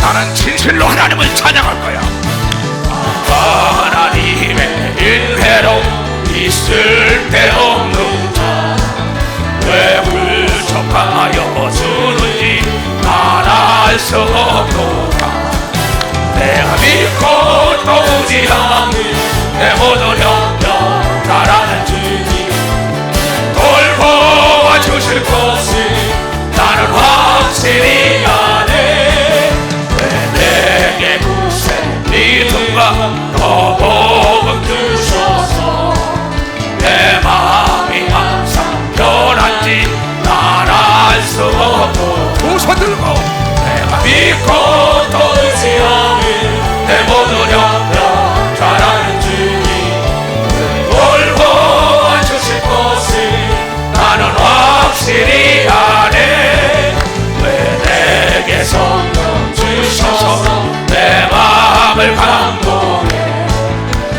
나는 진실로 하나님을 찬양할 거야. 하나님의 인회로 있을 데 없는 자 왜 불척하여 주는지 난 알 수 없노라. 내가 믿고 또 의지하는 내 모든 형편 잘 아는 주님 돌보아 주실 것을 나는 확실히 아네. 왜 내게 굳세 믿음과 더 복음 주셔서 내 마음이 항상 변한지 난 알 수 없고. 두 손 들고 내가 믿고 또 의지하는 내 모든 형편 잘 아는 주님 돌보아 주실 것을 나는 확실히 아네. 왜 내게 성령 주셔서 내 마음을 감동해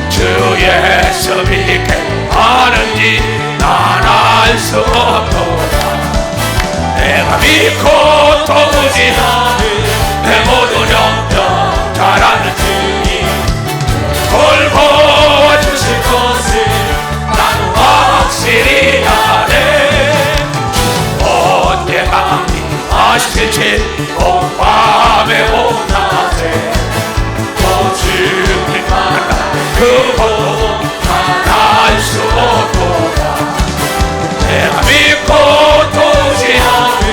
주 예수 믿게 하는지 난 알 수 없도다. 내가 믿고 또 의지하는 내 모든 형편 잘 아는 주님 돌보아 주실 것을 나는 확실히 아네. 언제 감히 하실지 온 밤에 온 낮에 또 주님 만나 그것도 난 알 수 없도다. 내가 믿고 또 의지하는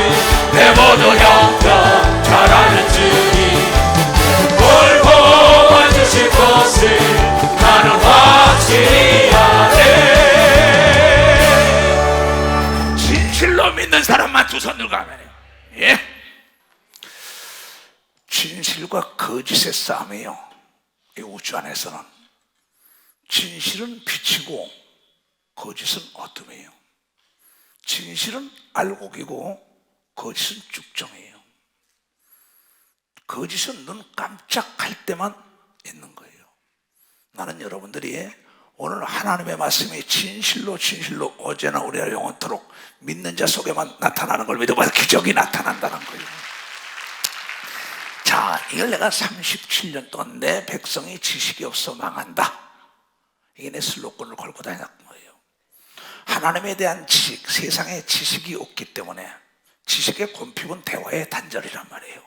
내 모든 형편 잘 아는 주님 돌보아 주실 것을 나는 확실히 아네. 진실로 믿는 사람만 두 손 들고 하면 예? 진실과 거짓의 싸움이에요. 이 우주 안에서는 진실은 빛이고 거짓은 어둠이에요. 진실은 알곡이고 거짓은 죽정이에요. 거짓은 눈 깜짝할 때만 있는 거예요. 나는 여러분들이 오늘 하나님의 말씀이 진실로 어제나 우리가 영원토록 믿는 자 속에만 나타나는 걸 믿어봐서 기적이 나타난다는 거예요. 자, 이걸 내가 37년 동안 내 백성이 지식이 없어 망한다, 이게 내 슬로건을 걸고 다녔던 거예요. 하나님에 대한 지식, 세상에 지식이 없기 때문에 지식의 권핍은 대화의 단절이란 말이에요.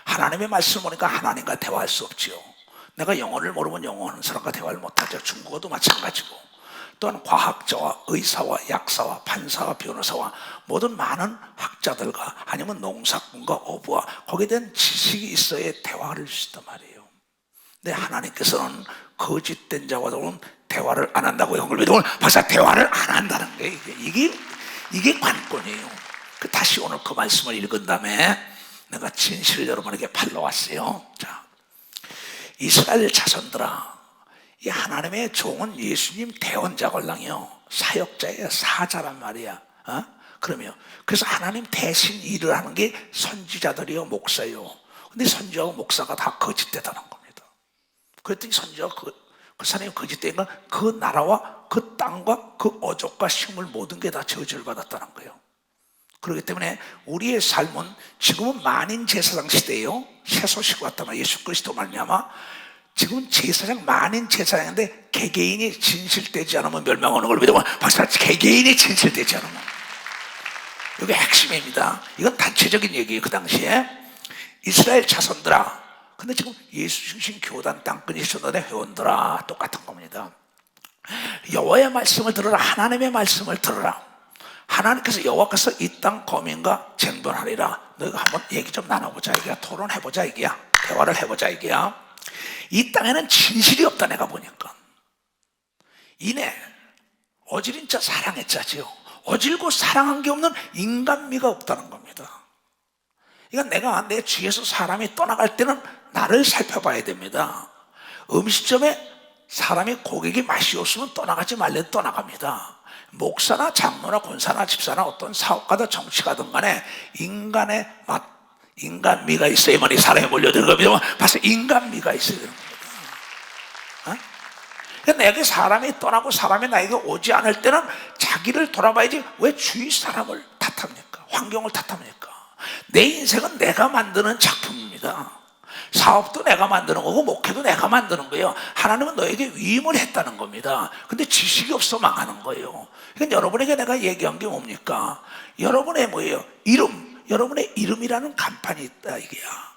하나님의 말씀을 보니까 하나님과 대화할 수 없지요. 내가 영어를 모르면 영어하는 사람과 대화를 못하죠. 중국어도 마찬가지고. 또한 과학자와 의사와 약사와 판사와 변호사와 모든 많은 학자들과 아니면 농사꾼과 어부와 거기에 대한 지식이 있어야 대화를 할 수 있단 말이에요. 근데 하나님께서는 거짓된 자와는 대화를 안 한다고 한 걸 믿으면 벌써 대화를 안 한다는 거예요. 이게 관건이에요. 다시 오늘 그 말씀을 읽은 다음에 내가 진실을 여러분에게 팔러왔어요. 자, 이스라엘 자손들아, 이 하나님의 종은 예수님 대언자걸랑이요, 사역자예요, 사자란 말이야. 그러면 그래서 하나님 대신 일을 하는 게 선지자들이요, 목사요. 근데 선지자와 목사가 다 거짓되다는 겁니다. 그랬더니 선지자가 그 사람이 거짓된 건 그 나라와 그 땅과 그 어족과 식물 모든 게 다 저주를 받았다는 거예요. 그렇기 때문에 우리의 삶은 지금은 만인 제사장 시대예요. 세소식 왔다면 예수 그리스도 말미암아 지금 제사장 만인 제사장인데 개개인이 진실되지 않으면 멸망하는 걸 믿으면 박사, 개개인이 진실되지 않으면, 이게 핵심입니다. 이건 단체적인 얘기예요. 그 당시에 이스라엘 자손들아, 근데 지금 예수 중심 교단 땅끝 이스라엘 회원들아, 똑같은 겁니다. 여호와의 말씀을 들으라. 하나님의 말씀을 들으라. 하나님께서 여호와께서 이 땅 거민과 쟁론하리라. 너희가 한번 얘기 좀 나눠보자 이게야. 토론해보자 이게야. 대화를 해보자 이게야. 이 땅에는 진실이 없다. 내가 보니까 이내 어질인 자 사랑의 자지요, 어질고 사랑한 게 없는 인간미가 없다는 겁니다. 그러니까 내가 내 주위에서 사람이 떠나갈 때는 나를 살펴봐야 됩니다. 음식점에 사람이 고객이 맛이 없으면 떠나가지 말래 떠나갑니다. 목사나 장로나 권사나 집사나 어떤 사업가든 정치가든 간에 인간의 맛, 인간미가 있어야만 이 사람이 몰려드는 겁니다. 벌써 인간미가 있어야 되는 겁니다. 그러니까 내게 사람이 떠나고 사람이 나에게 오지 않을 때는 자기를 돌아봐야지 왜 주위 사람을 탓합니까? 환경을 탓합니까? 내 인생은 내가 만드는 작품입니다. 사업도 내가 만드는 거고 목회도 내가 만드는 거예요. 하나님은 너에게 위임을 했다는 겁니다. 근데 지식이 없어 망하는 거예요. 그러니까 여러분에게 내가 얘기한 게 뭡니까? 여러분의 뭐예요? 이름, 여러분의 이름이라는 간판이 있다 이게야.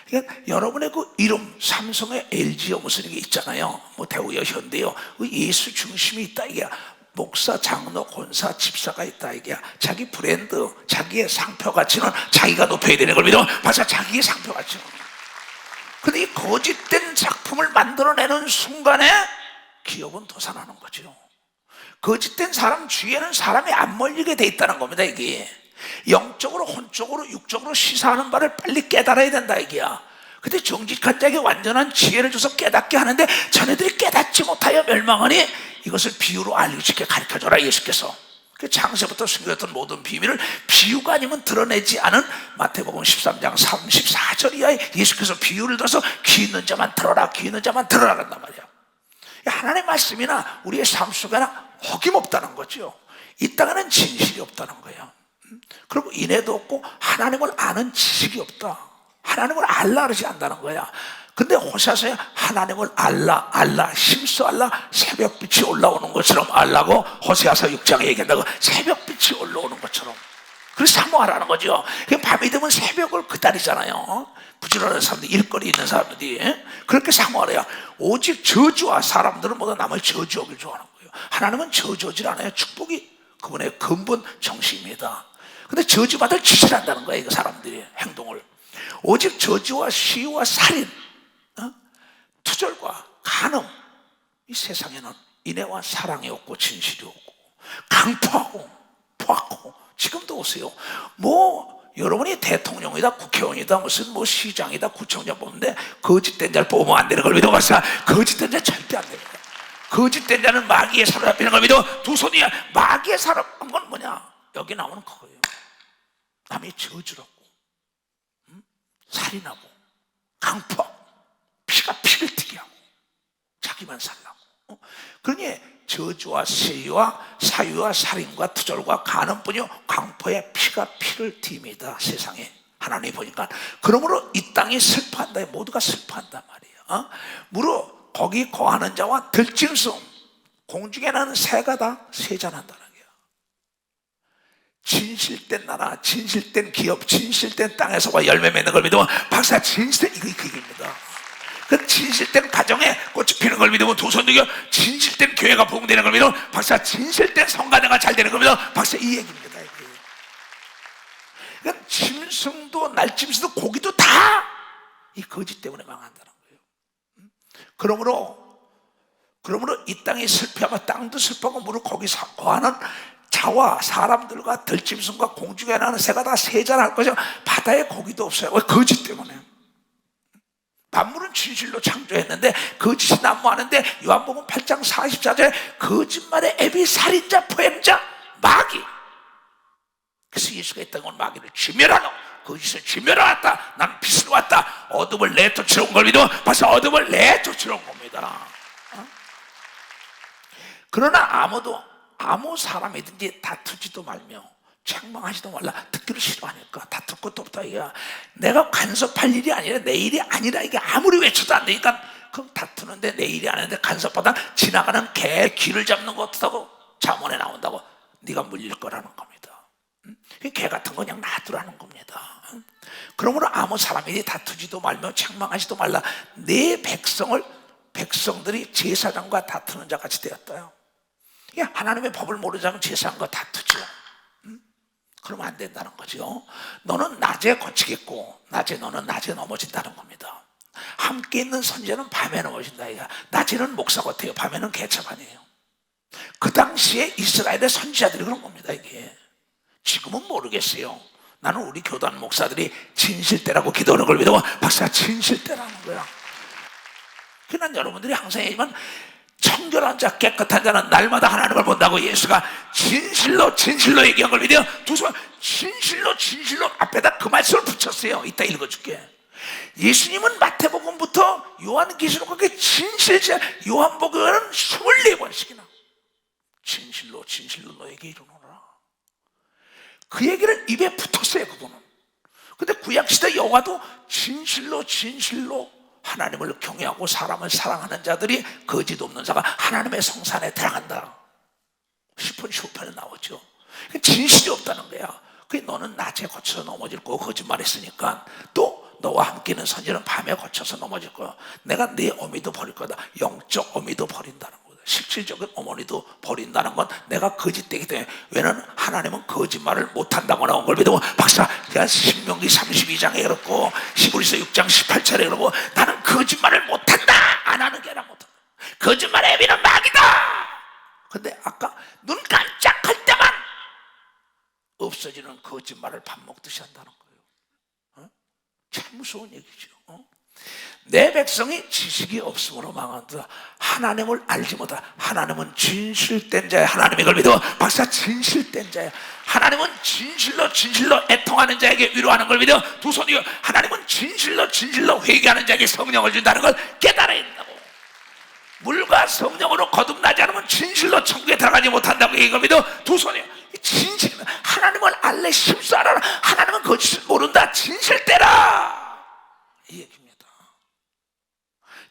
그러니까 여러분의 그 이름, 삼성의 LG요 무슨 게 있잖아요. 뭐 대우요, 현대요. 예수 중심이 있다 이게야. 목사, 장로, 권사, 집사가 있다 이게야. 자기 브랜드, 자기의 상표 가치는 자기가 높여야 되는 걸 믿어. 맞아, 자기의 상표 가치는. 근데 이 거짓된 작품을 만들어내는 순간에 기업은 도산하는 거죠. 거짓된 사람 주위에는 사람이 안 몰리게 돼 있다는 겁니다. 이게 영적으로, 혼적으로, 육적으로 시사하는 바를 빨리 깨달아야 된다 이게야. 근데 정직한 자에게 완전한 지혜를 줘서 깨닫게 하는데 자네들이 깨닫지 못하여 멸망하니 이것을 비유로 알려주게 가르쳐줘라 예수께서. 창세부터 숨겨졌던 모든 비밀을 비유가 아니면 드러내지 않은 마태복음 13장 34절 이하에 예수께서 비유를 들어서 귀 있는 자만 들어라, 귀 있는 자만 들어라 한단 말이야. 하나님의 말씀이나 우리의 삶 속에나 어김없다는 거죠. 이 땅에는 진실이 없다는 거예요. 그리고 인애도 없고 하나님을 아는 지식이 없다. 하나님을 알라 그러지 않는다는 거야. 근데 호세아서에 하나님을 알라 힘써 알라, 새벽빛이 올라오는 것처럼 알라고 호세아서 6장에 얘기한다고. 새벽빛이 올라오는 것처럼. 그래서 사모하라는 거죠. 밤이 되면 새벽을 기다리잖아요. 부지런한 사람들, 일거리 있는 사람들이 그렇게 사모하래요. 오직 저주와 사람들은 모두 남을 저주하길 좋아하는 거예요. 하나님은 저주하지 않아요. 축복이 그분의 근본 정신입니다. 근데 저주받을 짓을 한다는 거예요. 그 사람들이 행동을. 오직 저주와 시와 살인, 투절과 간음, 이 세상에는 인애와 사랑이 없고 진실이 없고 강포하고 포악하고. 지금도 오세요. 뭐 여러분이 대통령이다, 국회의원이다, 무슨 뭐 시장이다, 구청장 뽑는데 거짓된 자를 뽑으면 안 되는 걸 믿어. 봤어? 거짓된 자 절대 안 됩니다. 거짓된 자는 마귀에 사로잡히는 걸 믿어. 두 손이 마귀에 사로잡는 건 뭐냐? 여기 나오는 그거예요. 남이 저주라고, 살인하고, 강포하고, 피가 피를 튀게 하고, 자기만 살라고. 그러니 저주와 세유와 사유와 살인과 투절과 간음뿐이요 강포에 피가 피를 튑니다. 세상에 하나님이 보니까. 그러므로 이 땅이 슬퍼한다. 모두가 슬퍼한단 말이에요. 무릇 거기 거하는 자와 들짐승, 공중에 나는 새가 다 세잔한다는 거예요. 진실된 나라, 진실된 기업, 진실된 땅에서와 열매 맺는 걸 믿으면 박사 진실된 이거 그 얘기입니다. 그 진실된 가정에 꽃이 피는 걸 믿으면 두 손 들고, 진실된 교회가 부흥되는 걸 믿으면 박사 진실된 성가대가 잘 되는 걸 믿으면 박사 이 얘기입니다. 그러니까 짐승도 날짐승도 고기도 다 이 거짓 때문에 망한다는 거예요. 그러므로 이 땅이 슬퍼하고 땅도 슬퍼하고 무릇 거기 거하는 자와 사람들과 들짐승과 공중에 나는 새가 다 세잔할 것이요 바다에 고기도 없어요. 왜? 거짓 때문에. 만물은 진실로 창조했는데 거짓이 난무하는데 요한복음 8장 44절에 거짓말의 애비, 살인자, 포행자, 마귀. 그래서 예수가 이 땅에 온 마귀를 지멸하노, 거짓을 지멸하였다. 난 빛으로 왔다. 어둠을 내쫓으러 온 걸 믿어. 벌써 어둠을 내쫓으러 온 겁니다. 그러나 아무 사람이든지 다투지도 말며 책망하지도 말라. 듣기를 싫어하니까 다툴 것도 없다 이거야. 내가 간섭할 일이 아니라 내 일이 아니라 이게 아무리 외쳐도 안 되니까 그럼 다투는데 내 일이 아닌데 간섭하다 지나가는 개 귀를 잡는 것 같다고 잠언에 나온다고. 네가 물릴 거라는 겁니다. 개 같은 거 그냥 놔두라는 겁니다. 그러므로 아무 사람이 다투지도 말며 책망하지도 말라. 내 백성들이 제사장과 다투는 자 같이 되었다요. 하나님의 법을 모르자면 제사장과 다투죠. 그러면 안 된다는 거죠. 너는 낮에 거치겠고 너는 낮에 넘어진다는 겁니다. 함께 있는 선지자는 밤에 넘어진다. 낮에는 목사 같아요. 밤에는 개차반이에요. 그 당시에 이스라엘의 선지자들이 그런 겁니다. 이게 지금은 모르겠어요. 나는 우리 교단 목사들이 진실대라고 기도하는 걸 믿어. 박사 진실대라는 거야. 그난 여러분들이 항상 얘기하지만 청결한 자, 깨끗한 자는 날마다 하나님을 본다고 예수가 진실로 얘기한 걸 믿어요. 두 손 진실로 앞에다 그 말씀을 붙였어요. 이따 읽어줄게. 예수님은 마태복음부터 요한계시록까지 진실자, 요한복음은 24번씩이나 진실로 너에게 이르노라. 그 얘기를 입에 붙었어요. 그분은. 근데 구약시대 여호와도 진실로 하나님을 경외하고 사람을 사랑하는 자들이 거짓 없는 자가 하나님의 성산에 들어간다. 10편 15편에 나오죠. 진실이 없다는 거야. 너는 낮에 거쳐서 넘어질 거고 거짓말했으니까 또 너와 함께는 선지는 밤에 거쳐서 넘어질 거야. 내가 네 어미도 버릴 거다. 영적 어미도 버린다는 거다. 실질적인 어머니도 버린다는 건 내가 거짓되기 때문에. 왜냐하면 하나님은 거짓말을 못한다고 나온 걸 믿으면 박사 신명기 32장에 그렇고 히브리서 6장 18절에 그러고 나는 거짓말을 못한다. 안 하는 게 아니라 못한다. 거짓말의 애비는 마귀다. 근데 아까 눈 깜짝할 때만 없어지는 거짓말을 밥 먹듯이 한다는 거예요. 참 무서운 얘기죠. 내 백성이 지식이 없음으로 망한다. 하나님을 알지 못하. 하나님은 진실된 자야. 하나님이 그걸 믿어. 박사 진실된 자야. 하나님은 진실로 애통하는 자에게 위로하는 걸 믿어. 두 손 이어. 하나님은 진실로 회개하는 자에게 성령을 준다는 걸 깨달아야 된다고. 물과 성령으로 거듭나지 않으면 진실로 천국에 들어가지 못한다고 이걸 믿어. 두 손이요. 진실. 하나님을 알래 심수 알아라. 하나님은 거짓을 모른다. 진실되라. 이 얘기입니다.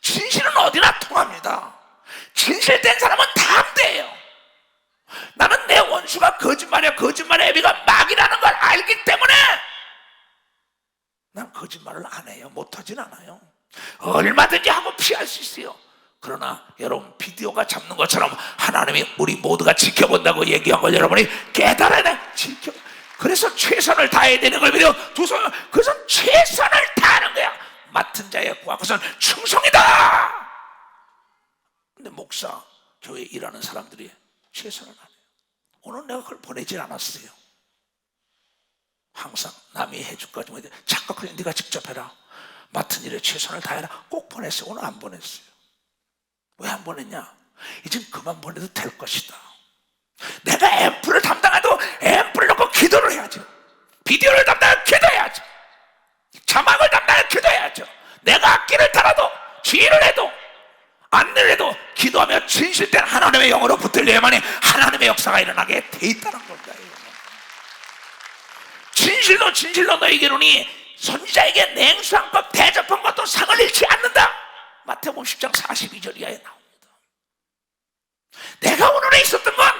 진실은 어디나 통합니다. 진실된 사람은 다 함대해요. 나는 내 원수가 거짓말이야. 거짓말의 애비가 마귀라는 걸 알기 때문에 난 거짓말을 안 해요. 못하진 않아요. 얼마든지 하고 피할 수 있어요. 그러나 여러분 비디오가 잡는 것처럼 하나님이 우리 모두가 지켜본다고 얘기한 걸 여러분이 깨달아야 돼. 그래서 최선을 다해야 되는 걸 믿어. 두 손, 그것은 최선을 다하는 거야. 맡은 자의 구하, 그것은 충성이다. 근데 목사, 교회 일하는 사람들이 최선을 안 해요. 오늘 내가 그걸 보내질 않았어요. 항상 남이 해줄 거지만 잠깐 그래 네가 직접 해라. 맡은 일에 최선을 다해라. 꼭 보냈어요. 오늘 안 보냈어요. 왜 안 보냈냐? 이젠 그만 보내도 될 것이다. 내가 앰프를 담당해도 앰프를 놓고 기도를 해야죠. 비디오를 담당해 기도해야죠. 자막을 담당해 기도해야죠. 내가 악기를 달아도 지휘를 해도 안내를 해도 기도하며 진실된 하나님의 영으로 붙들려야만이 하나님의 역사가 일어나게 돼 있다는 겁니다. 진실로 너에게로니 선지자에게 냉수한 것 대접한 것도 상을 잃지 않는다. 마태복음 10장 42절 이하에 나옵니다. 내가 오늘에 있었던 건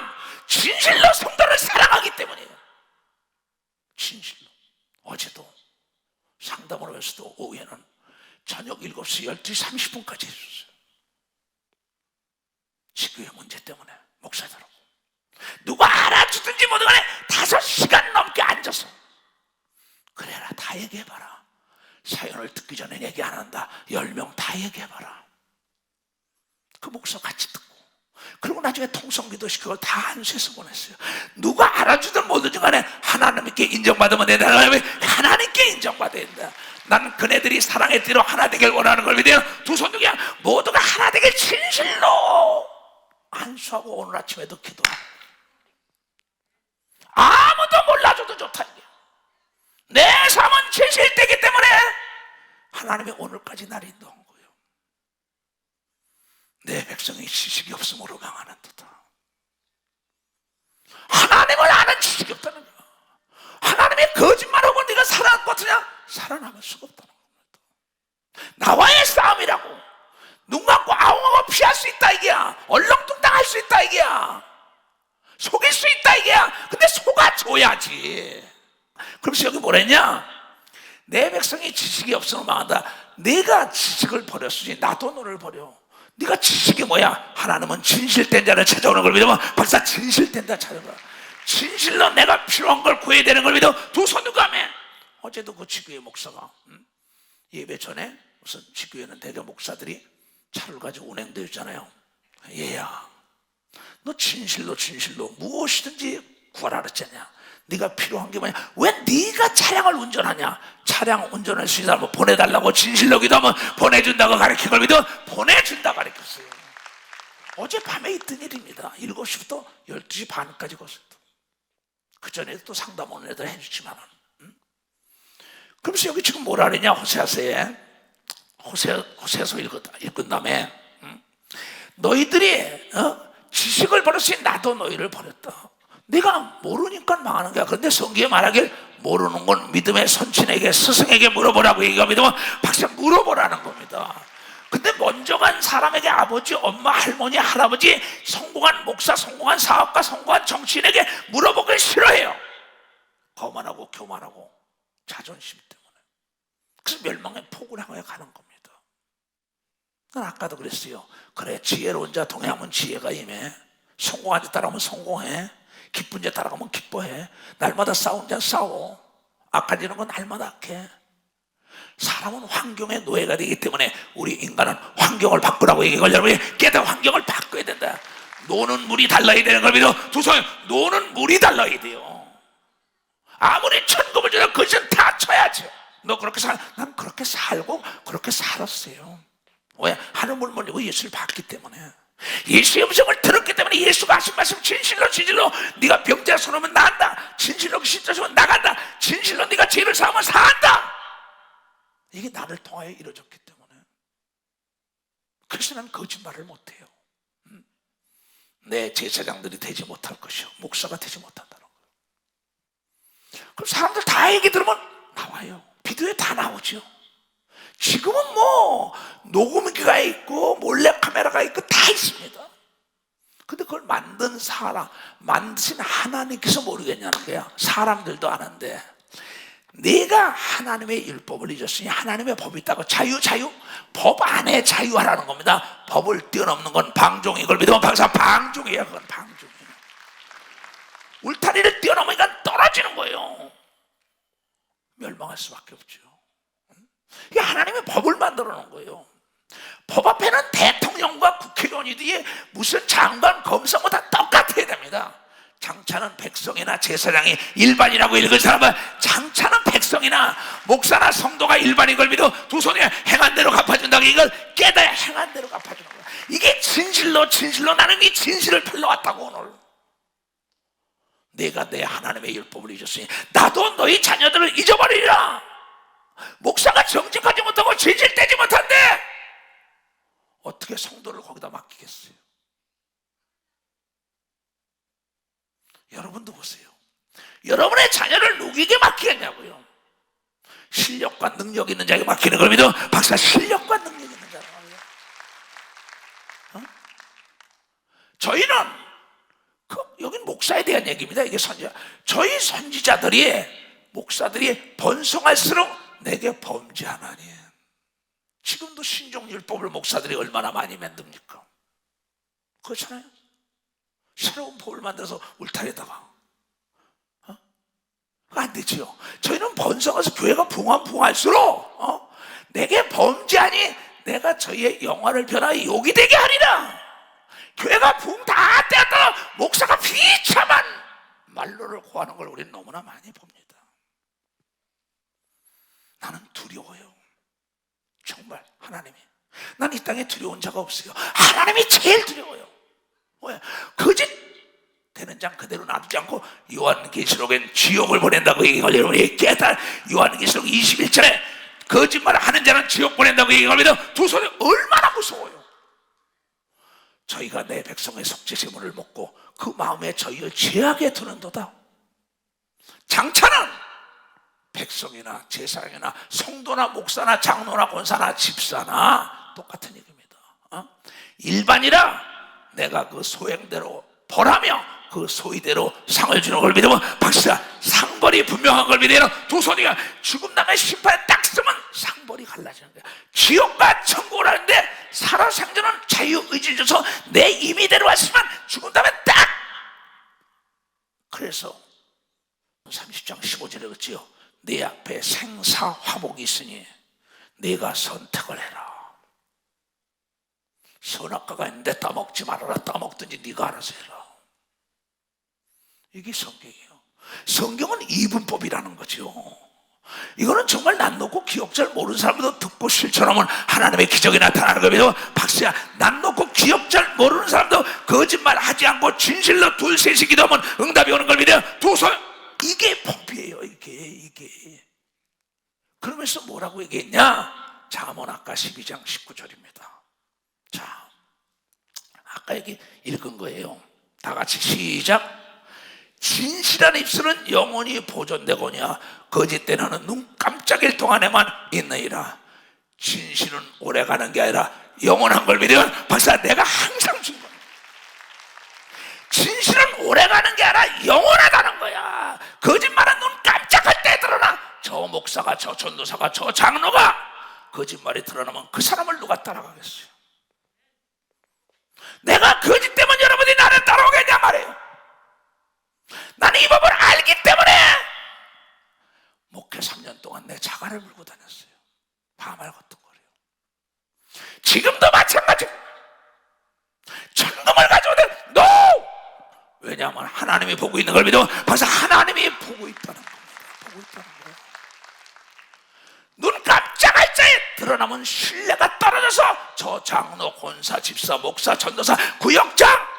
진실로 성도를 사랑하기 때문이에요. 진실로. 어제도 상담을 하면서도 오후에는 저녁 7시 12시 30분까지 해줬어요. 지구의 문제 때문에 목사들하고 누가 알아주든지 뭐든 간에 5시간 넘게 앉아서 그래라 다 얘기해봐라. 사연을 듣기 전에 얘기 안 한다. 10명 다 얘기해봐라. 그 목사 같이 듣고 그리고 나중에 통성기도 시키고 다 한수해서 보냈어요. 누가 알아주든 뭐든 간에 하나님께 인정받으면 된다. 하나님께 인정받아야 된다. 난 그네들이 사랑의 띠로 하나 되길 원하는 걸 믿어요. 두 손 두개 모두가 하나 되길 진실로 안수하고 오늘 아침에도 기도하고 아무도 몰라줘도 좋다. 내 삶은 진실되기 때문에 하나님이 오늘까지 날 인도한 거예요. 내 백성이 지식이 없음으로 망하는 듯다. 하나님을 아는 지식이 없다는 거야. 하나님의 거짓말하고 네가 살아날 것 같으냐? 살아남을 수가 없다는 겁니다. 나와의 싸움이라고. 눈 감고 아웅하고 피할 수 있다 이게야. 얼렁뚱땅할 수 있다 이게야. 속일 수 있다 이게야. 근데 속아줘야지. 그래서 여기 뭐랬냐? 내 백성이 지식이 없으면 망한다. 내가 지식을 버렸으니 나도 너를 버려. 네가 지식이 뭐야? 하나님은 진실된 자를 찾아오는 걸 믿으면 박사 진실된 자 찾아봐. 진실로 내가 필요한 걸 구해야 되는 걸 믿어. 두 손 누가 하면 어제도 그 지교회 목사가 예배 전에 무슨 지교회는 대개 목사들이 차를 가지고 운행되어 있잖아요. 얘야 너 진실로 무엇이든지 구하라 그랬잖냐. 네가 필요한 게 뭐냐. 왜 네가 차량을 운전하냐. 차량 운전할 수 있는 사람을 보내달라고 진실로 기도하면 보내준다고 가르친 걸 믿어. 보내준다고 가르쳤어요. 어젯밤에 있던 일입니다. 7시부터 12시 반까지 갔어요. 그 전에도 또 상담 오는 애들 해주지만 그러면서 여기 지금 뭐라 그러냐. 호세아서 읽은 다음에 너희들이 지식을 버렸으니 나도 너희를 버렸다. 네가 모르니까 망하는 거야. 그런데 성경에 말하길 모르는 건 믿음의 선친에게, 스승에게 물어보라고 얘기합니다. 박사 물어보라는 겁니다. 근데 먼저 간 사람에게 아버지, 엄마, 할머니, 할아버지, 성공한 목사, 성공한 사업가, 성공한 정치인에게 물어보길 싫어해요. 거만하고 교만하고 자존심 때문에. 그래서 멸망의 폭을 향해 가는 겁니다. 난 아까도 그랬어요. 그래, 지혜로운 자 동행하면 지혜가 임해. 성공한 자 따라가면 성공해. 기쁜 자 따라가면 기뻐해. 날마다 싸운 자 싸워. 악해지는 건 날마다 악해. 사람은 환경의 노예가 되기 때문에 우리 인간은 환경을 바꾸라고 얘기해요. 여러분이 깨달아 환경을 바꿔야 된다. 노는 물이 달라야 되는 겁니다. 두 손에 노는 물이 달라야 돼요. 아무리 천금을 줘도 그것은 다 쳐야죠. 너 그렇게 난 그렇게 살고 그렇게 살았어요. 왜? 하늘 물 몰리고 예수를 봤기 때문에. 예수의 음성을 들었기 때문에 예수가 하신 말씀 진실로 진실로 네가 병자 손오면 나간다. 진실로 십자 손오면 나간다. 진실로 네가 죄를 사하면 사한다. 이게 나를 통하여 이루어졌기 때문에. 그래서 난 거짓말을 못해요. 내 제사장들이 되지 못할 것이요 목사가 되지 못한다는 거예요. 그럼 사람들 다 얘기 들으면 나와요. 비디오에 다 나오죠. 지금은 뭐 녹음기가 있고 몰래카메라가 있고 다 있습니다. 근데 그걸 만든 사람, 만드신 하나님께서 모르겠냐는 거야. 사람들도 아는데 내가 하나님의 율법을 잊었으니 하나님의 법이 있다고. 자유 법 안에 자유하라는 겁니다. 법을 뛰어넘는 건 방종이. 걸 믿으면 방사 방종이에요. 그건 방종이에요. 울타리를 뛰어넘으니까 떨어지는 거예요. 멸망할 수밖에 없죠. 이게 하나님의 법을 만들어 놓은 거예요. 법 앞에는 대통령과 국회의원이지 무슨 장관, 검사고 다 똑같아야 됩니다. 장차는 백성이나 제사장이 일반이라고 읽은 사람은 장차는 백성이나 목사나 성도가 일반인 걸 믿어 두 손에 행한 대로 갚아준다고. 이걸 깨달아 행한 대로 갚아주는 거야. 이게 진실로 나는 이 진실을 풀러왔다고. 오늘 내가 내 하나님의 율법을 잊었으니 나도 너희 자녀들을 잊어버리리라. 목사가 정직하지 못하고 진실되지 못한데 어떻게 성도를 거기다 맡기겠어요? 여러분도 보세요. 여러분의 자녀를 누구에게 맡기겠냐고요? 실력과 능력 있는 자에게 맡기는 걸 믿어. 박사 실력과 능력 있는 자라고 해요. 저희는 여긴 목사에 대한 얘기입니다. 이게 선지자. 저희 선지자들이 목사들이 번성할수록 내게 범죄하나니. 지금도 신종율법을 목사들이 얼마나 많이 만듭니까? 그렇잖아요. 새로운 법을 만들어서 울타리에다가 안 되지요. 저희는 번성해서 교회가 붕할수록 내게 범죄하니 내가 저희의 영화를 변하여 욕이 되게 하리라. 교회가 붕 다 떼었다가 목사가 비참한 말로를 구하는 걸 우리는 너무나 많이 봅니다. 나는 두려워요. 정말 하나님이. 난 이 땅에 두려운 자가 없어요. 하나님이 제일 두려워요. 왜? 거짓 되는 장 그대로 놔두지 않고 요한계시록엔 지옥을 보낸다고 얘기하고 여러분이 깨달. 요한계시록 21절에 거짓말을 하는 자는 지옥 보낸다고 얘기합니다. 두 손이 얼마나 무서워요. 저희가 내 백성의 속죄제물을 먹고 그 마음에 저희를 죄하게 두는도다. 장차는 백성이나 제사장이나 성도나 목사나 장로나 권사나 집사나 똑같은 얘기입니다. 일반이라 내가 그 소행대로 벌하며 그 소위대로 상을 주는 걸 믿으면 박사 상벌이 분명한 걸 믿으면 두 손이가 죽음 당의 심판에 딱 쓰면 상벌이 갈라지는 거야. 지옥과 천국을 하는데 살아생전은 자유의지를 줘서 내 임의대로 왔으면 죽음 다음에 딱. 그래서 30장 15절에 그랬지요. 네 앞에 생사화복이 있으니 네가 선택을 해라. 선악과가 있는데 따먹지 말아라. 따먹든지 네가 알아서 해라. 이게 성경이에요. 성경은 이분법이라는 거죠. 이거는 정말 난 놓고 기억 잘 모르는 사람도 듣고 실천하면 하나님의 기적이 나타나는 겁니다. 박수야. 난 놓고 기억 잘 모르는 사람도 거짓말 하지 않고 진실로 둘 셋이 기도하면 응답이 오는 겁니다. 두 손. 이게 법이에요. 이게. 그러면서 뭐라고 얘기했냐? 잠언아까 12장 19절입니다. 자, 아까 여기 읽은 거예요. 다 같이 시작. 진실한 입술은 영원히 보존되거냐 거짓되는 눈 깜짝일 동안에만 있느니라. 진실은 오래가는 게 아니라 영원한 걸 믿으면 박사 내가 항상 죽어. 진실은 오래가는 게 아니라 영원하다는 거야. 거짓말은 눈 깜짝할 때 드러나. 저 목사가, 저 전도사가, 저 장로가 거짓말이 드러나면 그 사람을 누가 따라가겠어요? 내가 거짓 때문에 여러분이 나를 따라오겠냐 말이에요. 나는 이 법을 알기 때문에 목회 3년 동안 내 자갈을 물고 다녔어요. 밤알 같은 거래요. 지금도 마찬가지. 천금을 가져오든 NO! 왜냐하면 하나님이 보고 있는 걸 믿으면 벌써 하나님이 보고 있다는 겁니다. 보고 있다는 거예요. 눈 깜짝할 때에 드러나면 신뢰가 떨어져서 저 장로, 권사, 집사, 목사, 전도사, 구역장,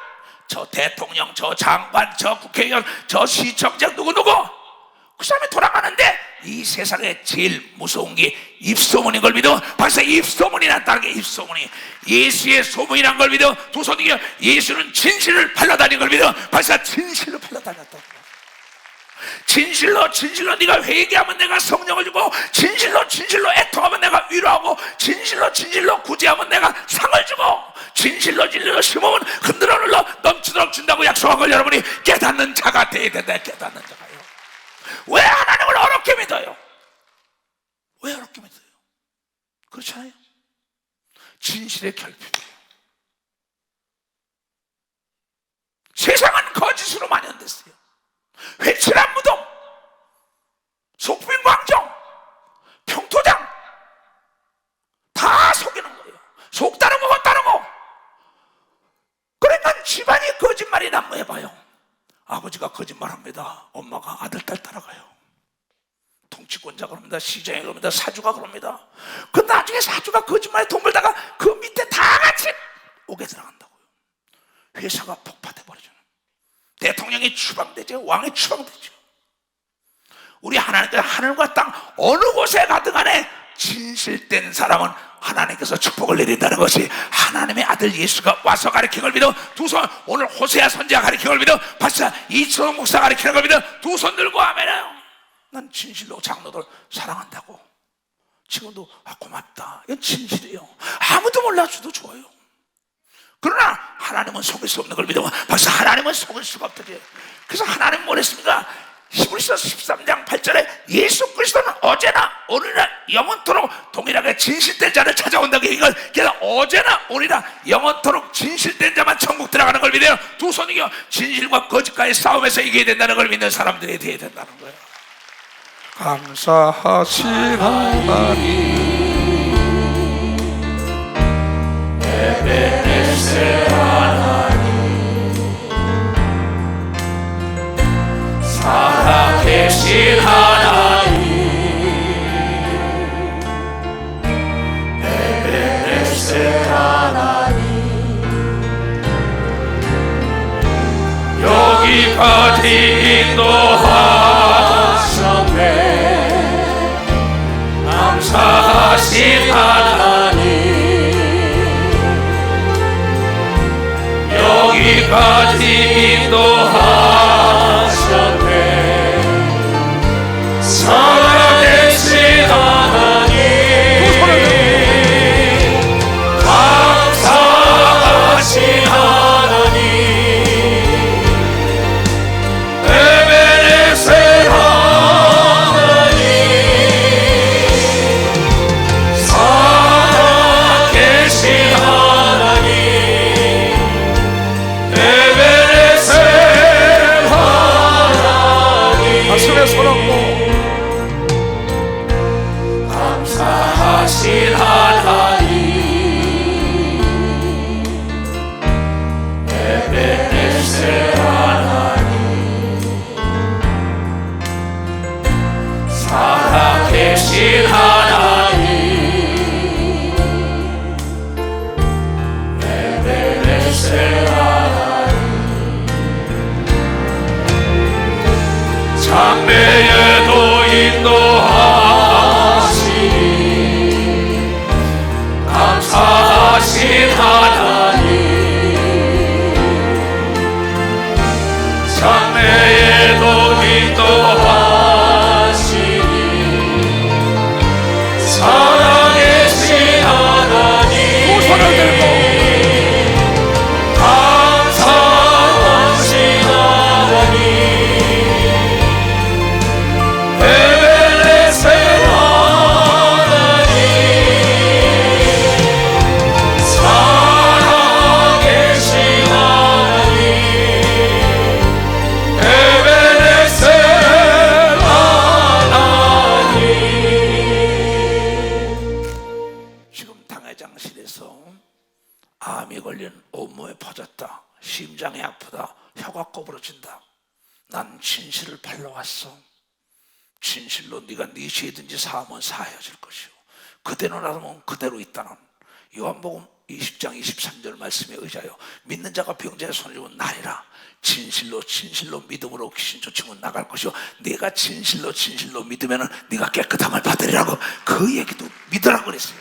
저 대통령, 저 장관, 저 국회의원, 저 시청장 누구누구 그 사람이 돌아가는데 이 세상에 제일 무서운 게 입소문인 걸 믿어. 벌써 입소문이 났다는 게 입소문이. 예수의 소문이란 걸 믿어. 두 손 이겨. 예수는 진실을 팔러다닌 걸 믿어. 벌써 진실로 팔러다녔다고. 진실로 네가 회개하면 내가 성령을 주고, 진실로 애통하면 내가 위로하고, 진실로 구제하면 내가 상을 주고, 진실로 심으면 흔들어 눌러 넘치도록 준다고 약속한 걸 여러분이 깨닫는 자가 되어야 된다. 깨닫는 자가요. 왜 하나님을 어렵게 믿어요? 왜 어렵게 믿어요? 그렇잖아요. 진실의 결핍이에요. 세상은 거짓으로 만연됐어요. 회칠한 무덤, 속빈 광정, 평토장 다 속이는 거예요. 속 다르고 겉 다르고. 그러니까 집안이 거짓말이 난무해봐요. 아버지가 거짓말합니다. 엄마가 아들 딸 따라가요. 통치권자가 그럽니다. 시장이 그럽니다. 사주가 그럽니다. 그 나중에 사주가 거짓말에 돈 벌다가 그 밑에 다 같이 옥에 들어간다고요. 회사가 폭파돼버리죠. 대통령이 추방되죠. 왕이 추방되죠. 우리 하나님께서 하늘과 땅 어느 곳에 가든 간에 진실된 사람은 하나님께서 축복을 내린다는 것이 하나님의 아들 예수가 와서 가르친 걸 믿어. 두 손, 오늘 호세아 선지가 가르친 걸 믿어. 박사 이천원 목사 가르치는 걸 믿어. 두 손 들고 아멘해요. 난 진실로 장로들 사랑한다고. 지금도 고맙다. 이건 진실이에요. 아무도 몰라줘도 좋아요. 그러나 하나님은 속일 수 없는 걸 믿어. 박사 하나님은 속일 수가 없더래요. 그래서 하나님은 뭐랬습니까? 히브리서 13장 8절에 예수 그리스도는 어제나 오늘이나 영원토록 동일하게 진실된 자를 찾아온다고 이걸 그래서 어제나 오늘이나 영원토록 진실된 자만 천국 들어가는 걸 믿어요. 두 손 이겨. 진실과 거짓과의 싸움에서 이겨야 된다는 걸 믿는 사람들이 되어야 된다는 거예요. 감사하신 하나님, 에베네셀 하나님, 살아계신 하나님, 에베네셀 하나님, 여기까지 인도하셨네. 감사하신 하나님, 여기까지 인도하셨네. 살아계신 하나님, 감사하신 하나님, 에베네셀 하나님, 살아계신 하나님, 에베네셀 하나님. 가슴에 손얹고 감사하신 하나님, 에베네셀 하나님, 살아계신 하나님, 에베네셀 하나님, 장래에도 인도하시니 감사하신 하나님, 장래에 포도가 꺼부러진다. 난 진실을 팔러 왔어. 진실로 네가 네 죄든지 사하면 사하여질 것이요 그대로 놔두면 그대로 있다는 요한복음 20장 23절 말씀에 의하여 믿는 자가 병자의 손을 잡은 나리라. 진실로 진실로 믿음으로 귀신 쫓으면 나갈 것이요 네가 진실로 진실로 믿으면 네가 깨끗함을 받으리라고 그 얘기도 믿으라고 그랬어요.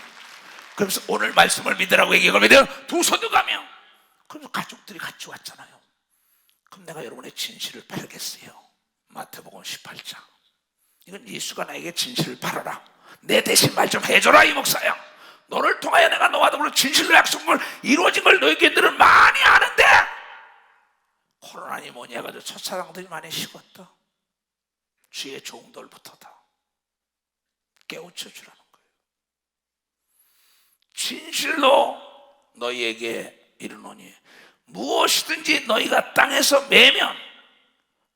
그래서 오늘 말씀을 믿으라고 얘기하면 두 손도 가며 그래서 가족들이 같이 왔잖아요. 그럼 내가 여러분의 진실을 팔겠어요. 마태복음 18장 이건 예수가 나에게 진실을 팔아라. 내 대신 말 좀 해줘라 이 목사야. 너를 통하여 내가 너와 더불어 진실로 약속한 걸 이루어진 걸 너희들은 많이 아는데 코로나니 뭐니 해가지고 첫사랑들이 많이 식었다. 주의 종들부터다. 깨우쳐 주라는 거예요. 진실로 너희에게 이르노니 무엇이든지 너희가 땅에서 매면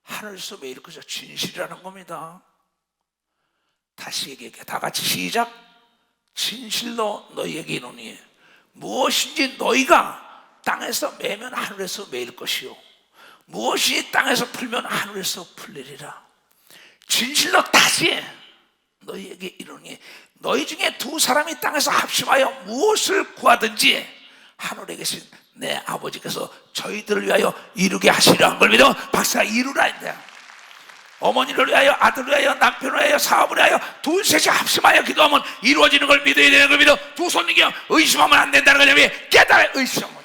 하늘에서 매일 것이야. 진실이라는 겁니다. 다시 얘기할게요. 다 같이 시작. 진실로 너희에게 이르노니 무엇인지 너희가 땅에서 매면 하늘에서 매일 것이요 무엇이 땅에서 풀면 하늘에서 풀리리라. 진실로 다시 너희에게 이르노니 너희 중에 두 사람이 땅에서 합심하여 무엇을 구하든지 하늘에 계신 내 아버지께서 저희들을 위하여 이루게 하시려 한 걸 믿어 박사 이루라 했다. 어머니를 위하여 아들을 위하여 남편을 위하여 사업을 위하여 둘셋이 합심하여 기도하면 이루어지는 걸 믿어야 되는 걸 믿어. 두 손 이겨 의심하면 안 된다는 걸 깨달아. 의심하면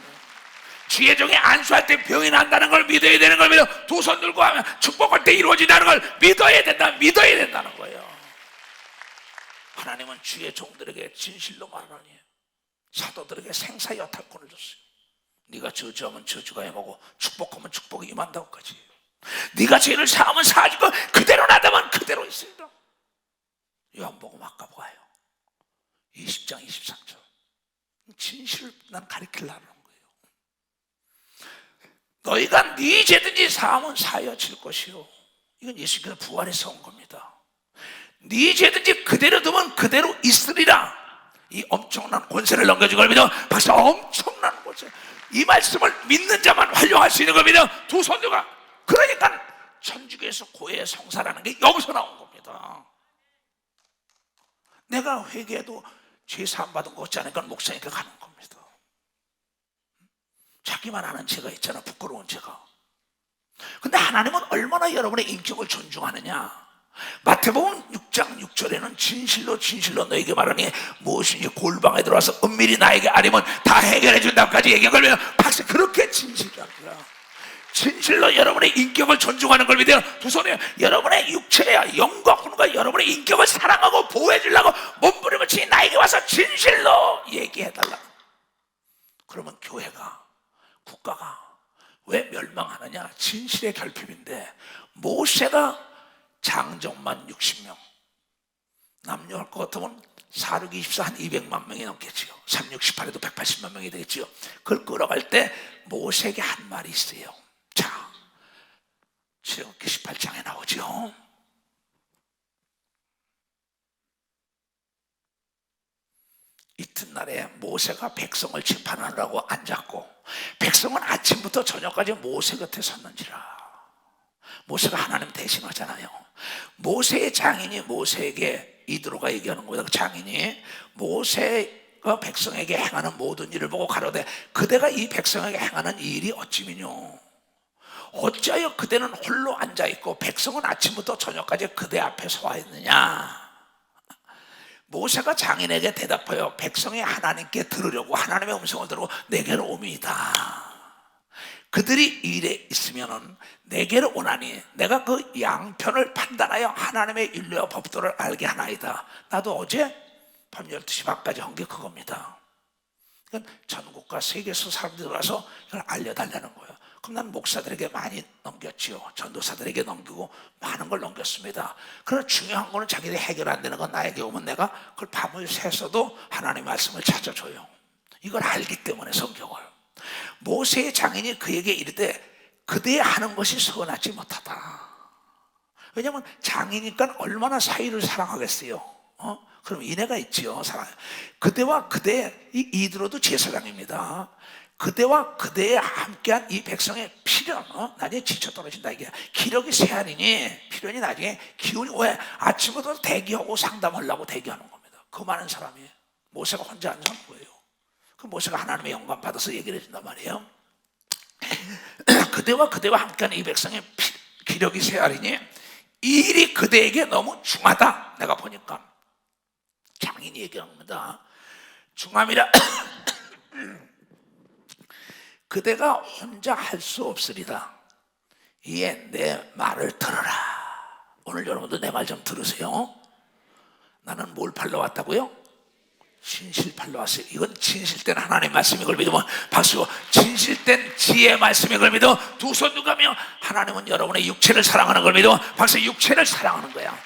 주의 종이 안수할 때 병이 난다는 걸 믿어야 되는 걸 믿어. 두 손 들고 하면 축복할 때 이루어진다는 걸 믿어야 된다는 거예요. 하나님은 주의 종들에게 진실로 말하니 사도들에게 생사 여탈권을 줬어요. 네가 저주하면 저주가 임하고 축복하면 축복이 임한다고까지. 네가 죄를 사하면 사하지고 그대로 놔두면 그대로 있습니다. 요한복음 아까 봐요. 20장 23절 진실을 난 가르치려는 거예요. 너희가 네 죄든지 사하면 사하여질 것이요 이건 예수께서 부활해서 온 겁니다. 네 죄든지 그대로 두면 그대로 있으리라. 이 엄청난 권세를 넘겨준 걸 믿어 박사. 엄청난 권세. 이 말씀을 믿는 자만 활용할 수 있는 겁니다. 두 손들과. 그러니까 천주교에서 고해 성사라는 게 여기서 나온 겁니다. 내가 회개해도 죄 사함 받은 거 없지 않으니까 목사님께 가는 겁니다. 자기만 아는 죄가 있잖아. 부끄러운 죄가. 근데 하나님은 얼마나 여러분의 인격을 존중하느냐. 마태복음 6장 6절에는 진실로 진실로 너에게 말하니 무엇인지 골방에 들어와서 은밀히 나에게 아뢰면 다 해결해 준다까지 얘기하면 박사 그렇게 진실이야. 진실로 여러분의 인격을 존중하는 걸 믿어요. 두 손에 여러분의 육체야 영과 혼과 여러분의 인격을 사랑하고 보호해 주려고 몸부림을 나에게 와서 진실로 얘기해 달라. 그러면 교회가 국가가 왜 멸망하느냐. 진실의 결핍인데 모세가 장정만 60명 남녀할 것 같으면 4, 6, 24 한 200만 명이 넘겠지요. 3, 6, 18에도 180만 명이 되겠지요. 그걸 끌어갈 때 모세에게 한 말이 있어요. 자, 출애굽기 18장에 나오죠. 이튿날에 모세가 백성을 재판하려고 앉았고 백성은 아침부터 저녁까지 모세 곁에 섰는지라. 모세가 하나님 대신하잖아요. 모세의 장인이 모세에게 이드로가 얘기하는 거다. 그 장인이 모세가 백성에게 행하는 모든 일을 보고 가로되 그대가 이 백성에게 행하는 이 일이 어찌미뇨. 어찌하여 그대는 홀로 앉아있고 백성은 아침부터 저녁까지 그대 앞에 서와 있느냐. 모세가 장인에게 대답하여 백성이 하나님께 들으려고 하나님의 음성을 들고 내게로 옵니다. 그들이 이 일에 있으면 내게로 오나니 내가 그 양편을 판단하여 하나님의 윤리와 법도를 알게 하나이다. 나도 어제 밤 12시 반까지 한 게 그겁니다. 그러니까 전국과 세계에서 사람들이 와서 이걸 알려달라는 거예요. 그럼 난 목사들에게 많이 넘겼지요. 전도사들에게 넘기고 많은 걸 넘겼습니다. 그러나 중요한 거는 자기들이 해결 안 되는 건 나에게 오면 내가 그걸 밤을 새서도 하나님의 말씀을 찾아줘요. 이걸 알기 때문에 성경을. 모세의 장인이 그에게 이르되 그대의 하는 것이 선하지 못하다. 왜냐하면 장이니까 얼마나 사위를 사랑하겠어요. 그럼 인애가 있지요. 사랑. 그대와 그대 이 이드로도 제사장입니다. 그대와 그대에 함께한 이 백성의 필연, 나중에 지쳐 떨어진다 이게. 기력이 쇠하리니, 필연이 나중에 기운이, 왜? 아침부터 대기하고 상담하려고 대기하는 겁니다. 그 많은 사람이. 모세가 혼자 앉은 거예요. 그 모세가 하나님의 영감 받아서 얘기를 해준단 말이에요. 그대와 그대와 함께한 이 백성의 기력이 쇠하리니 이 일이 그대에게 너무 중하다. 내가 보니까 장인이 얘기합니다. 중함이라 그대가 혼자 할 수 없으리다. 이에 내 말을 들어라. 오늘 여러분도 내 말 좀 들으세요. 나는 뭘 팔러 왔다고요? 진실 팔러 왔어요. 이건 진실된 하나님의 말씀이 걸 믿으면 박수. 진실된 지혜의 말씀이 걸 믿어 두 손 누가 며 하나님은 여러분의 육체를 사랑하는 걸 믿어 박수. 육체를 사랑하는 거야.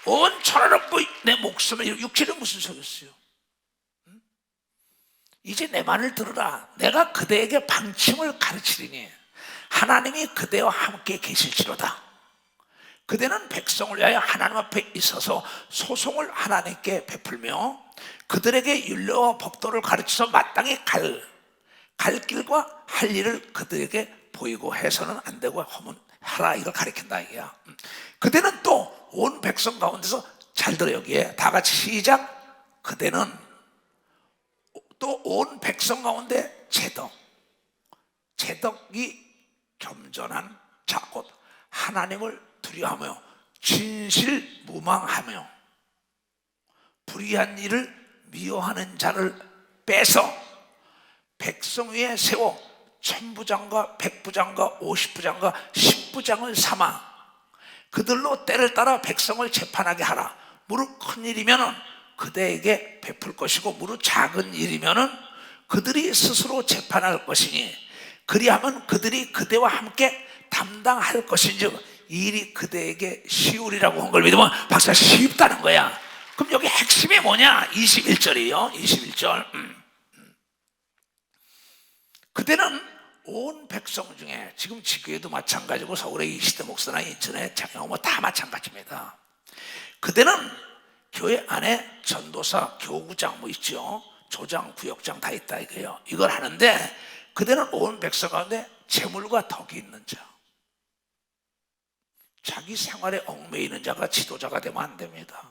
온 천하롭고 내 목숨을, 육체는 무슨 소리였어요? 이제 내 말을 들으라. 내가 그대에게 방침을 가르치리니 하나님이 그대와 함께 계실지로다. 그대는 백성을 위하여 하나님 앞에 있어서 소송을 하나님께 베풀며 그들에게 윤례와 법도를 가르쳐서 마땅히 갈 길과 할 일을 그들에게 보이고 해서는 안 되고 하면 하라. 이걸 가르친다 이게야. 그대는 또 온 백성 가운데서 잘 들어. 여기에 다 같이 시작. 그대는 또 온 백성 가운데 제덕이 겸손한 자 곧 하나님을 두려워하며 진실무망하며 불의한 일을 미워하는 자를 빼서 백성 위에 세워 천부장과 백부장과 50부장과 10부장을 삼아 그들로 때를 따라 백성을 재판하게 하라. 무릇 큰 일이면은 그대에게 베풀 것이고 무릇 작은 일이면은 그들이 스스로 재판할 것이니 그리하면 그들이 그대와 함께 담당할 것인즉 이 일이 그대에게 쉬우리라고 한 걸 믿으면 박사 쉽다는 거야. 그럼 여기 핵심이 뭐냐? 21절이에요 21절. 그대는 온 백성 중에, 지금 지교회도 마찬가지고 서울의 이시대 목사나 인천의 장영호 다 마찬가지입니다. 그대는 교회 안에 전도사, 교구장 뭐 있죠. 조장, 구역장 다 있다 이거예요. 이걸 하는데 그대는 온 백성 가운데 재물과 덕이 있는 자, 자기 생활에 얽매이는 자가 지도자가 되면 안 됩니다.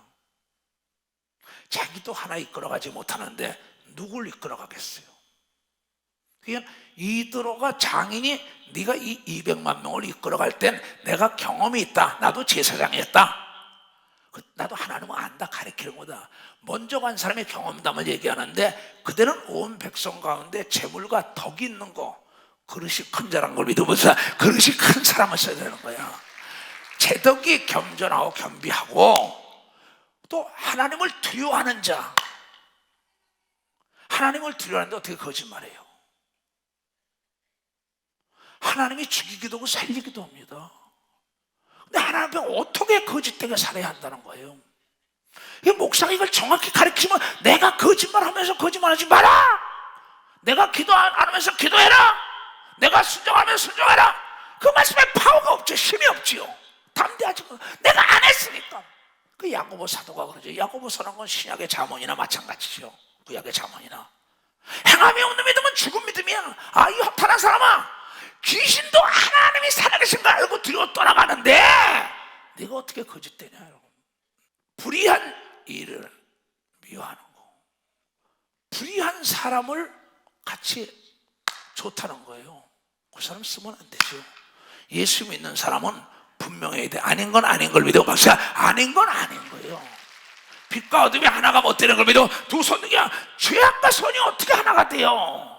자기도 하나 이끌어가지 못하는데 누굴 이끌어가겠어요? 그러니까 이드로가 장인이 네가 이 200만 명을 이끌어갈 땐 내가 경험이 있다. 나도 제사장이었다. 나도 하나님은 안다. 가르치는 거다. 먼저 간 사람의 경험담을 얘기하는데 그대는 온 백성 가운데 재물과 덕이 있는 거, 그릇이 큰 자란 걸 믿어보자. 그릇이 큰 사람을 써야 되는 거야. 제덕이 겸손하고 겸비하고 또 하나님을 두려워하는 자. 하나님을 두려워하는데 어떻게 거짓말해요? 하나님이 죽이기도 하고 살리기도 합니다. 근데 하나님 앞에 어떻게 거짓되게 살아야 한다는 거예요? 이 목사가 이걸 정확히 가르치면 내가 거짓말하면서 거짓말하지 마라. 내가 기도 안 하면서 기도해라. 내가 순종하면 순종해라. 그 말씀에 파워가 없죠. 힘이 없지요. 담대하지. 내가 안 했으니까. 그 야고보 사도가 그러죠. 야고보서는 건 신약의 잠언이나 마찬가지죠. 구약의 잠언이나. 행함이 없는 믿음은 죽은 믿음이야. 아, 이 허탄한 사람아, 귀신도 하나님이 살아계신 거 알고 뒤로 떠나가는데 네가 어떻게 거짓되냐. 여러분, 불의한 일을 미워하는 거, 불의한 사람을 같이 좋다는 거예요. 그 사람 쓰면 안 되죠. 예수 믿는 사람은 분명해야 돼. 아닌 건 아닌 걸 믿어. 박사, 아닌 건 아닌 거예요. 빛과 어둠이 하나가 못 되는 걸 믿어. 두 손 그냥 죄악과 선이 어떻게 하나가 돼요?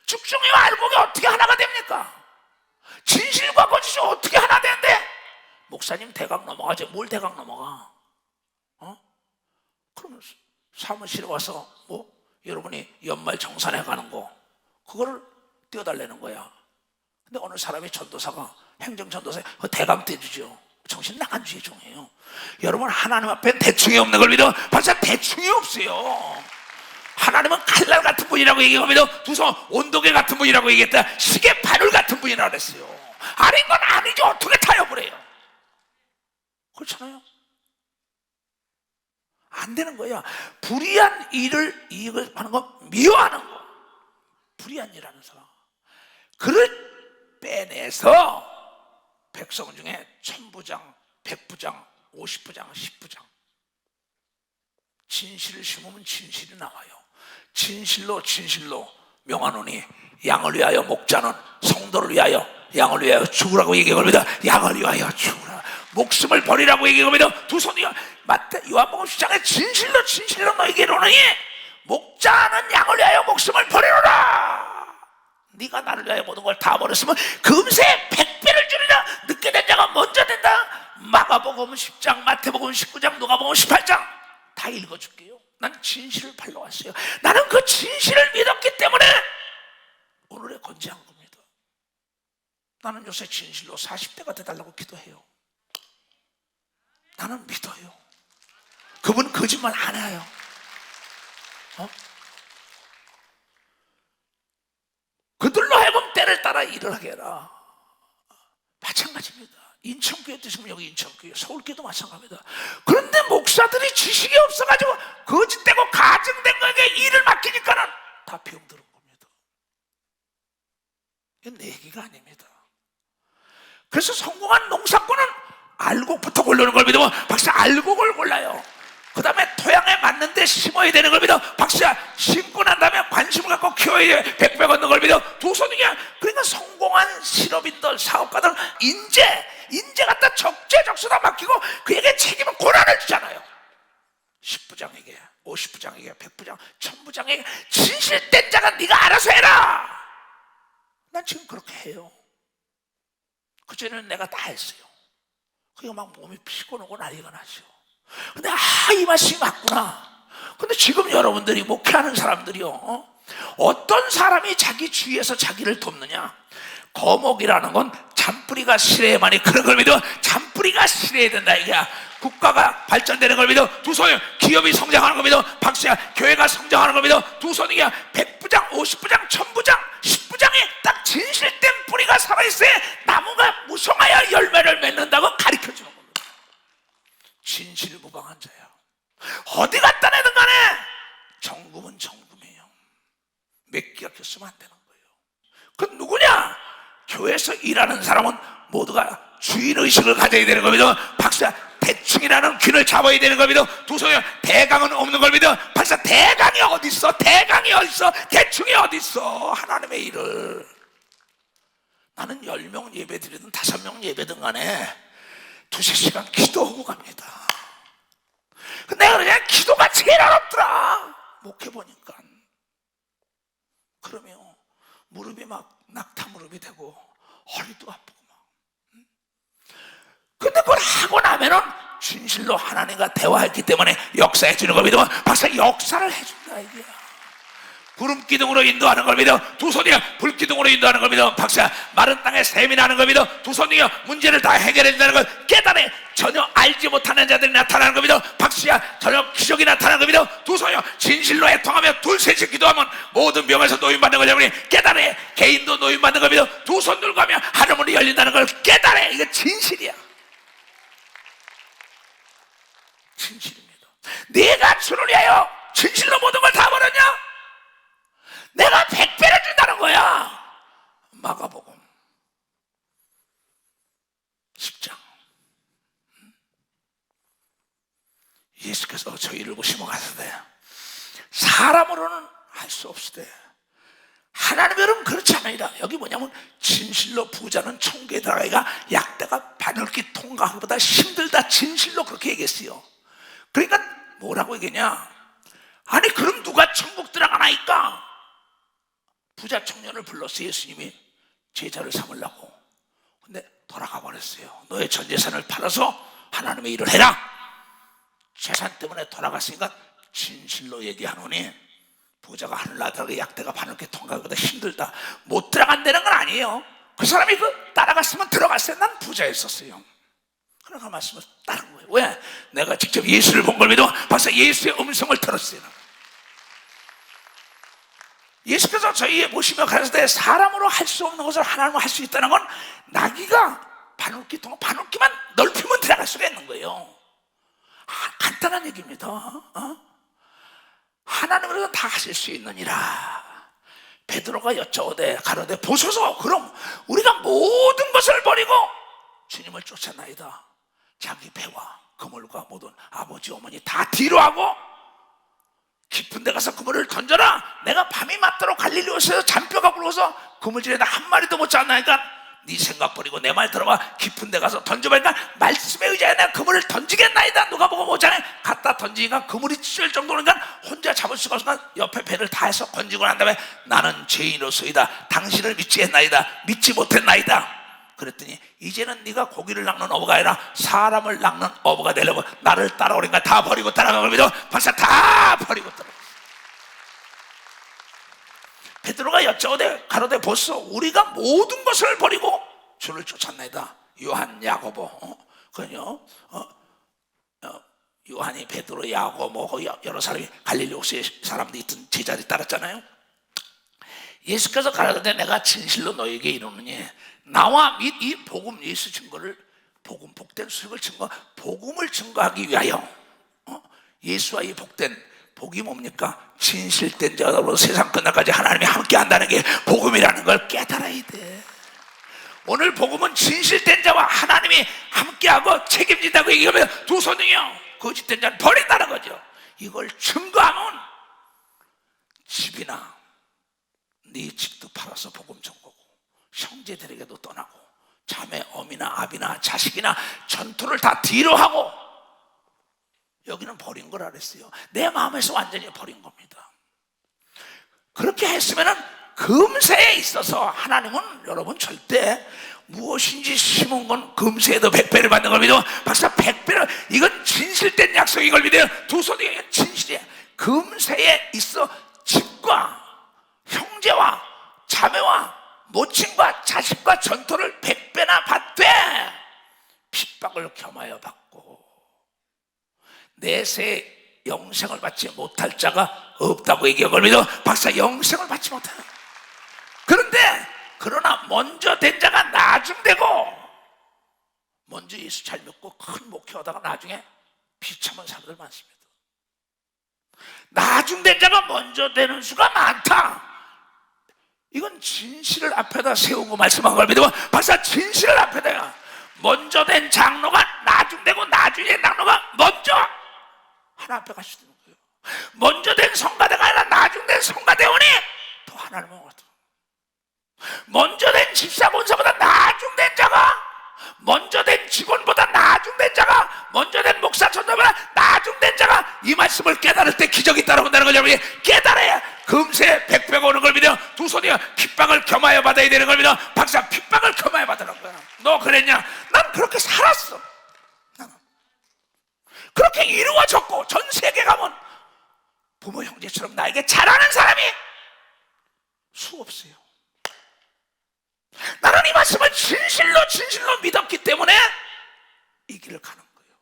쭉중이와 알곡이 어떻게 하나가 됩니까? 진실과 거짓이 어떻게 하나 되는데? 목사님 대강 넘어가죠. 뭘 대강 넘어가? 그러면 사무실에 와서 뭐 여러분이 연말 정산해 가는 거 그거를 띄워달라는 거야. 근데 어느 사람이 전도사가 행정전도사에 그 대강 떼주죠. 정신 나간 주의 종이에요. 여러분, 하나님 앞에 대충이 없는 걸 믿어. 벌써 대충이 없어요. 하나님은 칼날 같은 분이라고 얘기하면서 두 손 온도계 같은 분이라고 얘기했다. 시계 바늘 같은 분이라고 그랬어요. 아닌 건 아니죠. 어떻게 타협을 해요? 그렇잖아요. 안 되는 거야. 불의한 일을 이익을 하는 거 미워하는 거, 불의한 일하는 사람, 그를 빼내서 백성 중에 1000부장, 100부장, 50부장, 10부장, 진실을 심으면 진실이 나와요. 진실로 명하노니 양을 위하여 목자는 성도를 위하여 양을 위하여 죽으라고 얘기합니다. 양을 위하여 죽으라, 목숨을 버리라고 얘기합니다. 두 손이요. 요한복음 10장에 진실로 너에게 이르노니 목자는 양을 위하여 목숨을 버리노라. 네가 나를 위하여 모든 걸 다 버렸으면 금세 100배를 주리라. 늦게 된 자가 먼저 된다. 마가복음 10장, 마태복음 19장, 누가복음 18장 다 읽어줄게요. 난 진실을 팔러 왔어요. 나는 그 진실을 믿었기 때문에 오늘의 건재한 겁니다. 나는 요새 진실로 40대가 돼달라고 기도해요. 나는 믿어요. 그분 거짓말 안 해요. 그들로 하여금 때를 따라 일을 하게 해라. 마찬가지입니다. 인천교회 드시면 여기 인천교회, 서울교회도 마찬가지입니다. 그런데 목사들이 지식이 없어가지고 거짓되고 가증된 거에게 일을 맡기니까는 다 병들은 겁니다. 이건 내 얘기가 아닙니다. 그래서 성공한 농사꾼은 알곡부터 고르는 걸 믿으면 박사 알곡을 골라요. 그 다음에 토양에 맞는데 심어야 되는 걸 믿어. 박사 심고 난 다음에 관심을 갖고 키워야 돼. 100배 걷는 걸 믿어. 두 손이야. 그러니까 성공한 실업인들, 사업가들은 인재 갖다 적재적소다 맡기고 그에게 책임은 고난을 주잖아요. 10부장에게, 50부장에게, 100부장, 1000부장에게 진실된 자가 네가 알아서 해라. 난 지금 그렇게 해요. 그전에는 내가 다 했어요. 그게 막 몸이 피곤하고 난리가 나죠. 근데 이 말씀이 맞구나. 근데 지금 여러분들이 목회하는 사람들이요, 어떤 사람이 자기 주위에서 자기를 돕느냐? 거목이라는 건 잔뿌리가 실해야만이 그런 걸 믿어. 잔뿌리가 실해야 된다 이게야. 국가가 발전되는 걸 믿어. 두 손이 기업이 성장하는 걸 믿어. 박수야. 교회가 성장하는 걸 믿어. 두 손이야. 100부장, 50부장, 1000부장, 10부장이 딱 진실된 뿌리가 살아있어야 나무가 무성하여 열매를 맺는다고 가르쳐주는 겁니다. 진실무방한 자야. 어디 갖다 내든 간에 정금은 정금이에요. 몇 기가 꼈으면 안 되는 거예요. 그 누구냐? 교회에서 일하는 사람은 모두가 주인의식을 가져야 되는 겁니다. 박사 대충이라는 균을 잡아야 되는 겁니다. 두 손이 대강은 없는 걸 믿어. 박사 대강이 어디 있어? 대강이 어디 있어? 대충이 어디 있어? 하나님의 일을. 나는 10명 예배 드리든 5명 예배든 간에 2-3시간 기도하고 갑니다. 근데 그냥 기도가 제일 어렵더라. 목해보니까. 그러면 무릎이 막 낙타 무릎이 되고 허리도 아프고 막. 근데 그걸 하고 나면은 진실로 하나님과 대화했기 때문에 역사해 주는 걸 믿으면 박사 역사를 해준다 이게야. 구름 기둥으로 인도하는 걸 믿어. 두 손이야. 불 기둥으로 인도하는 걸 믿어. 박사 마른 땅에 샘이 나는 걸 믿어. 두 손이야. 문제를 다 해결해 준다는 걸 깨달아. 전혀 알지 못하는 자들이 나타나는 걸 믿어. 박수야. 전혀 기적이 나타나는 걸 믿어. 두 손이야. 진실로 애통하며 둘셋이 기도하면 모든 병에서 노인받는 걸 여러분이 깨달아. 개인도 노인받는 걸 믿어. 두 손 들고 하면 하늘문이 열린다는 걸 깨달아. 이거 진실이야. 진실입니다. 내가 주를 위하여 진실로 모든 걸 다 버렸냐? 내가 100배를 준다는 거야. 마가복음 10장. 예수께서 저희를 보시고 가시되 사람으로는 할 수 없으되 하나님으로는 그렇지 않으리라. 여기 뭐냐면 진실로 부자는 천국에 들어가기가 약대가 바늘기 통과하기보다 힘들다. 진실로 그렇게 얘기했어요. 그러니까 뭐라고 얘기했냐? 아니 그럼 누가 천국 들어가나이까? 부자 청년을 불러서 예수님이 제자를 삼으려고. 근데 돌아가 버렸어요. 너의 전 재산을 팔아서 하나님의 일을 해라. 재산 때문에 돌아갔으니까 진실로 얘기하노니 부자가 하늘나라가 약대가 바늘게 통과하기보다 힘들다. 못 들어간다는 건 아니에요. 그 사람이 따라갔으면 들어갔어요. 난 부자였었어요. 그러니까 말씀을 따른 거예요. 왜? 내가 직접 예수를 본 걸 믿어. 벌써 예수의 음성을 들었어요. 예수께서 저희에 보시며 가르치되 사람으로 할 수 없는 것을 하나님으로 할 수 있다는 건 나귀가 바늘기 통과 바늘기만 넓히면 들어갈 수가 있는 거예요. 간단한 얘기입니다. 하나님으로는 다 하실 수 있느니라. 베드로가 여쭤오되 가로되 보소서 그럼 우리가 모든 것을 버리고 주님을 쫓았나이다. 자기 배와 그물과 모든 아버지 어머니 다 뒤로하고 깊은 데 가서 그물을 던져라. 내가 밤이 맞도록 갈릴리오에서 잔뼈가 굵어서 그물질에다 한 마리도 못 잡나니까 네 생각 버리고 내 말 들어봐. 깊은 데 가서 던져보니까 말씀에 의지하여 내가 그물을 던지겠나이다. 누가 보고 못하네. 갖다 던지니까 그물이 찢을 정도니까 혼자 잡을 수가 없으니까 옆에 배를 다해서 건지고 난 다음에 나는 죄인으로서이다. 당신을 믿지했나이다. 믿지 못했나이다. 그랬더니 이제는 네가 고기를 낚는 어부가 아니라 사람을 낚는 어부가 되려고 나를 따라오니까 다 버리고 따라가고 믿어. 벌써 다 버리고 따라가. 베드로가 여쭤오되 가로되 보소 우리가 모든 것을 버리고 주를 쫓았나이다. 요한, 야고보, 요한이 베드로, 야고보 여러 사람이 갈릴리 호수에 사람들이 있던 제자들이 따랐잖아요. 예수께서 가라사대 내가 진실로 너에게 이르노니 나와 및 이 복음 예수 증거를 복음 복된 수익을 증거 복음을 증거하기 위하여 예수와 이 복된 복이 뭡니까? 진실된 자로 세상 끝날까지 하나님이 함께 한다는 게 복음이라는 걸 깨달아야 돼. 오늘 복음은 진실된 자와 하나님이 함께하고 책임진다고 얘기하면 두 손이요 거짓된 자는 버린다는 거죠. 이걸 증거하면 집이나 네 집도 팔아서 복음 전거고 형제들에게도 떠나고 자매, 어미나 아비나 자식이나 전투를 다 뒤로 하고 여기는 버린 거라 그랬어요. 내 마음에서 완전히 버린 겁니다. 그렇게 했으면은 금세에 있어서 하나님은 여러분 절대 무엇인지 심은 건 금세에도 100배를 받는 걸 믿어. 박사 100배를 이건 진실된 약속인 걸 믿어요. 두 손이 진실이에요. 금세에 있어 집과 형제와 자매와 모친과 자식과 전토를 100배나 받되 핍박을 겸하여 받고 내세 영생을 받지 못할 자가 없다고 얘기한 걸 믿어. 박사 영생을 받지 못해요. 그러나 먼저 된 자가 나중되고 먼저 예수 잘 믿고 큰 목회하다가 나중에 비참한 사람들 많습니다. 나중된 자가 먼저 되는 수가 많다. 이건 진실을 앞에다 세우고 말씀한 걸 믿어. 박사 진실을 앞에다가 먼저 된 장로가 나중되고 나중에 된 장로가 먼저 하나 앞에 가시는 거예요. 먼저 된 성가대가 아니라 나중된 성가대원이 더 하나님을 얻어. 먼저 된 집사 본사보다 나중된 자가 먼저 된 직원보다 나중된 자가 먼저 된 목사 전도보다 나중된 자가 이 말씀을 깨달을 때 기적이 따라온다는 걸 여러분이 깨달아야 금세 100배가 오는 걸 믿어. 두 손이 핍박을 겸하여 받아야 되는 걸 믿어. 박사 핍박을 겸하여 받으라는 거야. 너 그랬냐? 난 그렇게 살았어. 그렇게 이루어졌고 전 세계 가면 부모 형제처럼 나에게 잘하는 사람이 수없어요. 나는 이 말씀을 진실로 믿었기 때문에 이 길을 가는 거예요.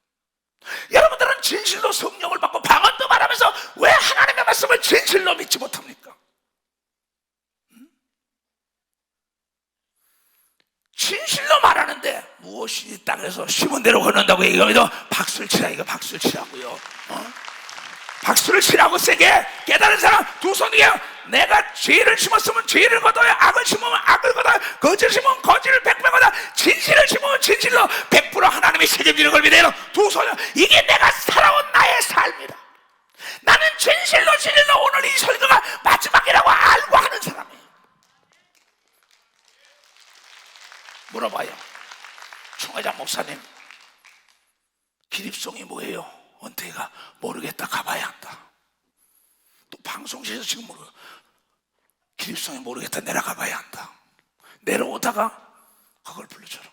여러분들은 진실로 성령을 받고 방언도 말하면서 왜 하나님의 말씀을 진실로 믿지 못합니까? 진실로 말하는데 무엇이 땅에서 심은 대로 걷는다고 얘기하면 박수를 치라. 이거 박수를 치라고요. 박수를 치라고 세게 깨달은 사람 두 손이에요. 내가 죄를 심었으면 죄를 거둬요. 악을 심으면 악을 거둬요. 거짓을 심으면 거짓을 100배 거둬. 진실을 심으면 진실로 100% 하나님이 책임지는 걸 믿어요. 두 손이요. 이게 내가 살아온 나의 삶이다. 나는 진실로 오늘 이 설교가 마지막이라고 알고 하는 사람이에요. 물어봐요. 총회장 목사님 기립송이 뭐예요? 원태희가 모르겠다. 가봐야 한다. 또 방송실에서 지금 기립송이 모르겠다. 내려가봐야 한다. 내려오다가 그걸 불러줘라.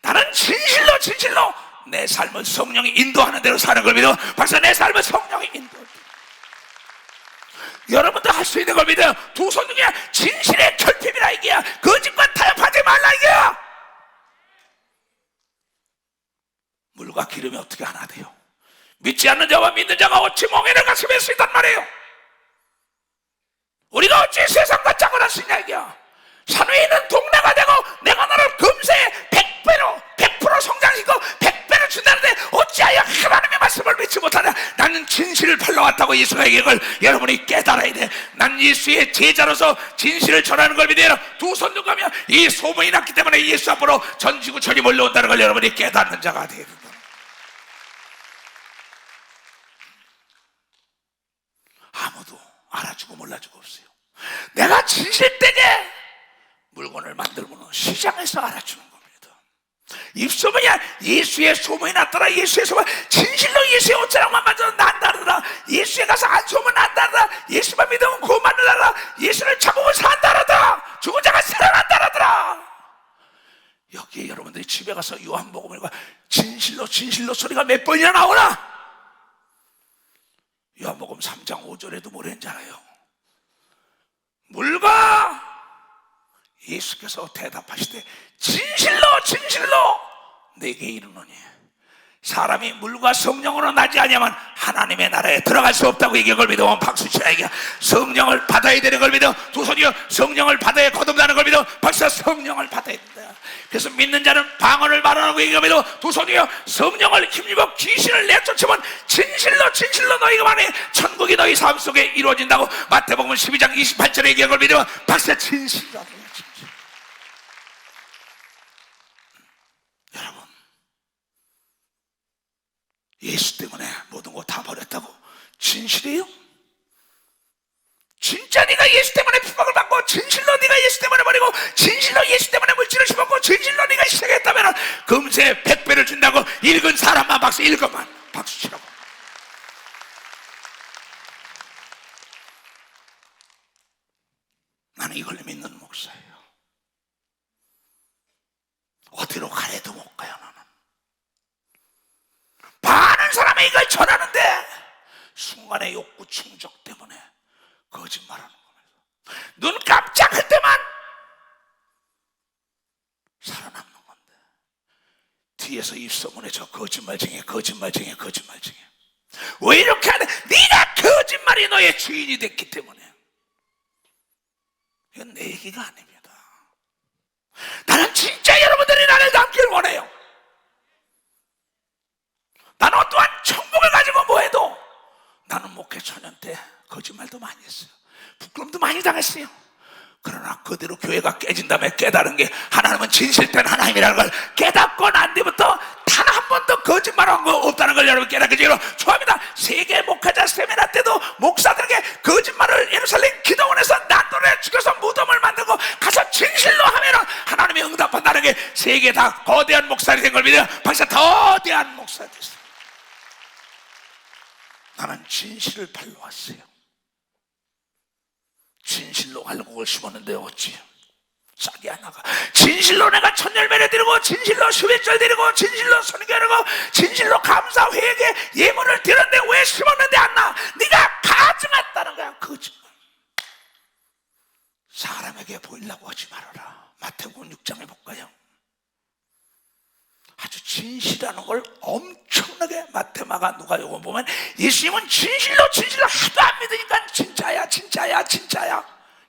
나는 진실로 내 삶은 성령이 인도하는 대로 사는 걸 믿어. 박사 내 삶은 성령이 인도하는 대로. 여러분도 할 수 있는 걸 믿어요. 두 손 중에 진실의 결핍이라 이게야. 거짓과 타협하지 말라 이게야. 물과 기름이 어떻게 하나 돼요? 믿지 않는 자와 믿는 자가 어찌 멍에를 가슴에 수 있단 말이에요. 우리가 어찌 세상과 짝을 할 수 있냐 이게야. 산 위에 있는 동네가 되고 내가 너를 금세 100% 성장시키고 100배를 준다는데 어찌하여 하나님의 말씀을 믿지 못하냐. 나는 진실을 팔러왔다고 예수가 얘기한 걸 여러분이 깨달아야 돼. 난 예수의 제자로서 진실을 전하는 걸 믿어요. 두 손 들고 가면 이 소문이 났기 때문에 예수 앞으로 전 지구촌이 몰려온다는 걸 여러분이 깨닫는 자가 되야 된다. 아무도 알아주고 몰라주고 없어요. 내가 진실되게 물건을 만들면 시장에서 알아주는 겁니다. 입소문이야. 예수의 소문이 났더라. 예수의 소문. 진실로 예수의 옷자락만 만들어도 난다더라. 예수에 가서 안 소문 난다더라. 예수만 믿으면 구원 받는다더라. 예수를 잡으면 산다더라. 죽은 자가 살아난다더라. 여기에 여러분들이 집에 가서 요한복음을 읽어 진실로 진실로 소리가 몇 번이나 나오나? 요한복음 3장 5절에도 뭐랬는지 알아요? 물과 예수께서 대답하시되 진실로 진실로 내게 이르노니 사람이 물과 성령으로 나지 아니하면 하나님의 나라에 들어갈 수 없다고 얘기한 걸 믿으면 박수 쳐야 해. 성령을 받아야 되는 걸 믿어. 두 손이요. 성령을 받아야 거듭나는 걸 믿어. 박수. 성령을 받아야 된다. 그래서 믿는 자는 방언을 말하라고 얘기하며 두 손이요. 성령을 힘입어 귀신을 내쫓으면 진실로 진실로 너희가 말해 천국이 너희 삶 속에 이루어진다고 마태복음 12장 28절에 얘기한 걸 믿으면 박수. 진실이라고 해요. 진실. 여러분, 예수 때문에 모든 거 다 버렸다고 진실이에요? 진짜 네가 예수 때문에 핍박을 받고 진실로 네가 예수 때문에 버리고 진실로 예수 때문에 물질을 씹었고 진실로 네가 시작했다면 금세 100배를 준다고 읽은 사람만 박수. 읽어만 박수 치라고. 나는 이걸 믿는 목사예요. 어디로 가래도 못 가요. 나는 많은 사람이 이걸 전하는데 순간의 욕구 충족 때문에 거짓말하는 겁니다. 눈 깜짝할 때만 살아남는 건데 뒤에서 입소문에 저 거짓말쟁이 왜 이렇게 하냐? 네가 거짓말이 너의 주인이 됐기 때문에. 이건 내 얘기가 아닙니다. 나는 진짜 여러분들이 나를 닮기를 원해요. 나는 어떠한 천국을 가지고 뭐해도 나는 목회 초년 때 거짓말도 많이 했어요. 부끄럼도 많이 당했어요. 그러나 그대로 교회가 깨진 다음에 깨달은 게 하나님은 진실된 하나님이라는 걸 깨닫고 난 뒤부터 단 한 번도 거짓말한 거 없다는 걸 여러분 깨닫게 되기로 축원합니다. 세계 목회자 세미나 때도 목사들에게 거짓말을 예루살렘 기도원에서 난도를 죽여서 무덤을 만들고 가서 진실로 하면은 하나님이 응답한다는 게 세계 다 거대한 목사들이 된 걸 믿어요. 박사 거대한 목사들이 됐어요. 나는 진실을 팔러 왔어요. 진실로 알곡을 심었는데 어찌 싹이 안 나가. 진실로 내가 천열매를 드리고 진실로 수백절 드리고 진실로 선교하고 진실로 감사 회개 예물을 드렸는데 왜 심었는데 안 나? 네가 가증했다는 거야. 거짓말. 사람에게 보이려고 하지 말아라. 마태복음 6장에 볼까요? 아주 진실하는 걸 엄청나게 마태마가 누가 요거 보면 예수님은 진실로 하도 안 믿으니까 진짜야